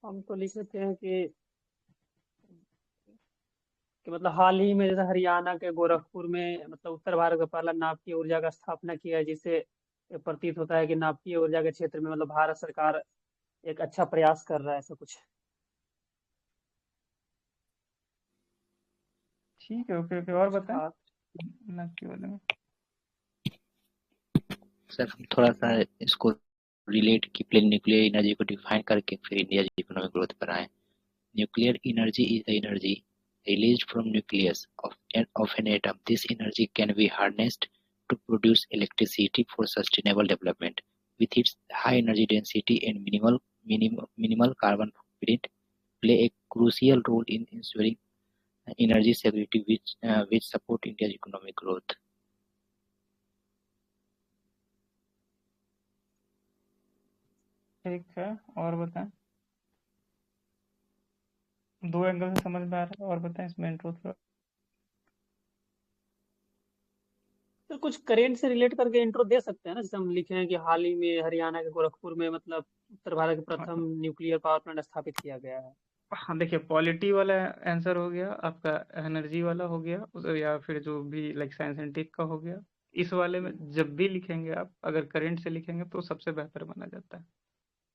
हम तो लिखे थे कि मतलब हाल ही में जैसे हरियाणा के गोरखपुर में मतलब उत्तर भारत का पहला नाभिकीय ऊर्जा का स्थापना किया है, जिससे ये प्रतीत होता है कि नाभिकीय ऊर्जा के क्षेत्र में मतलब भारत सरकार एक अच्छा प्रयास कर रहा है, ऐसा कुछ। ठीक है, ओके ओके, और कुछ बताएं खास। ना के बारे में। सर हम थोड़ा सा इसको रिलेट की प्लेन न्यूक्लियर एनर्जी को डिफाइन करके फिर इंडिया इकोनॉमिक ग्रोथ पर आए। Nuclear energy is the energy released from nucleus of an atom. This energy can be harnessed to produce electricity for sustainable development. With its high energy density and minimal carbon footprint, play a crucial role in ensuring energy security, which support India's economic growth. ठीक है, और बताएं, दो angle से समझ में आ रहा है, और बताएं इसमें इंट्रो थोड़ा। तो कुछ करेंट से रिलेट करके इंट्रो दे सकते हैं ना, जैसे हम लिखे हैं कि हाल ही में हरियाणा के गोरखपुर में मतलब उत्तर भारत के हाँ प्रथम न्यूक्लियर पावर प्लांट स्थापित किया गया है। हाँ, देखिए पॉलिटी वाला आंसर हो गया आपका, एनर्जी वाला हो गया या फिर जो भी लाइक साइंस एंड टेक का हो गया। इस वाले में जब भी लिखेंगे आप, अगर करंट से लिखेंगे तो सबसे बेहतर माना जाता है।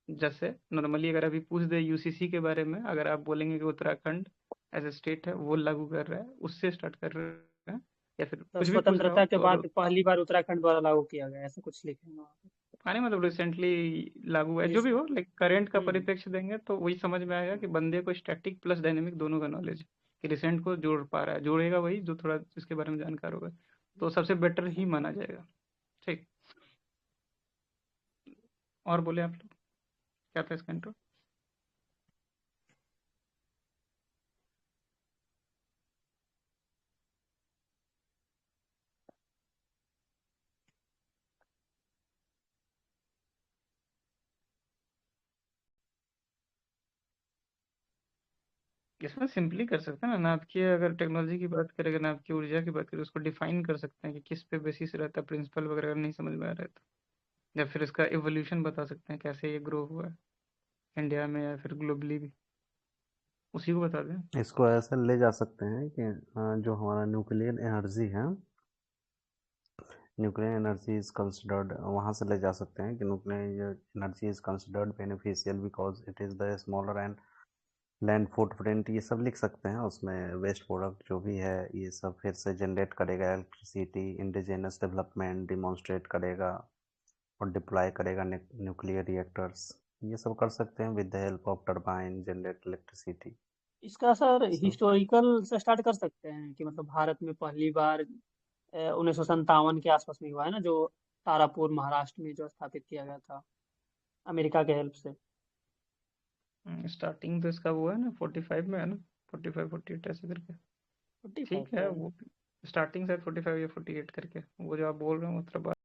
जैसे नॉर्मली अगर अभी पूछ दे यूसीसी के बारे में, अगर आप बोलेंगे कि उत्तराखंड एज ए स्टेट है वो लागू कर रहा है, उससे स्टार्ट कर रहे हैं, या फिर तो कुछ भी पूछ रहा हो स्वतंत्रता के तो बाद पहली बार उत्तराखंड द्वारा लागू किया गया, ऐसा कुछ लिखेंगे वहाँ पे। आने मतलब रिसेंटली लागू है, जो भी रिस- हो, लाइक करंट का हम्म। परिप्रेक्ष्य देंगे तो वही समझ में आएगा कि बंदे को स्टैटिक प्लस डायनेमिक दोनों का नॉलेज है, कि रिसेंट को जोड़ पा रहा है, जोड़ेगा वही जो थोड़ा इसके बारे में जानकार होगा, तो सबसे बेटर ही माना जाएगा, ठीक। और बोले आप लोग, क्या था इसका इंट्रो? इसमें सिंपली कर सकते हैं ना, नाभिकीय अगर टेक्नोलॉजी की बात करें, अगर नाभिकीय ऊर्जा की बात करें, उसको डिफाइन कर सकते हैं कि किस पे बेसिस रहता है, प्रिंसिपल वगैरह अगर नहीं समझ में आ रहा है तो, या फिर इसका एवोल्यूशन बता सकते हैं कैसे ये ग्रो हुआ है इंडिया में या फिर ग्लोबली भी, उसी को बता दें। इसको ऐसे ले जा सकते हैं कि जो हमारा न्यूक्लियर एनर्जी है, न्यूक्लियर एनर्जी इज कंसिडर्ड, वहाँ से ले जा सकते हैं कि nuclear energy is considered beneficial because it is the smaller and land footprint, ये सब लिख सकते हैं। उसमें वेस्ट प्रोडक्ट जो भी है ये सब फिर से जनरेट करेगा इलेक्ट्रिसिटी, इंडिजिनस डेवलपमेंट डिमॉन्स्ट्रेट करेगा और डिप्लॉय करेगा न्यूक्लियर रिएक्टर्स, ये सब कर सकते हैं with the help of turbine generate electricity. इसका सर हिस्टोरिकल से स्टार्ट कर सकते हैं कि मतलब भारत में पहली बार 1957 के आसपास में हुआ है ना, जो तारापुर महाराष्ट्र में जो स्थापित किया गया था अमेरिका के हेल्प से। स्टार्टिंग तो इसका वो है ना 45 में है ना, 45 48 ऐसे करके, 45 ठीक है वो स्टार्टिंग शायद 45 या 48 करके, वो जो आप बोल रहे हो मतलब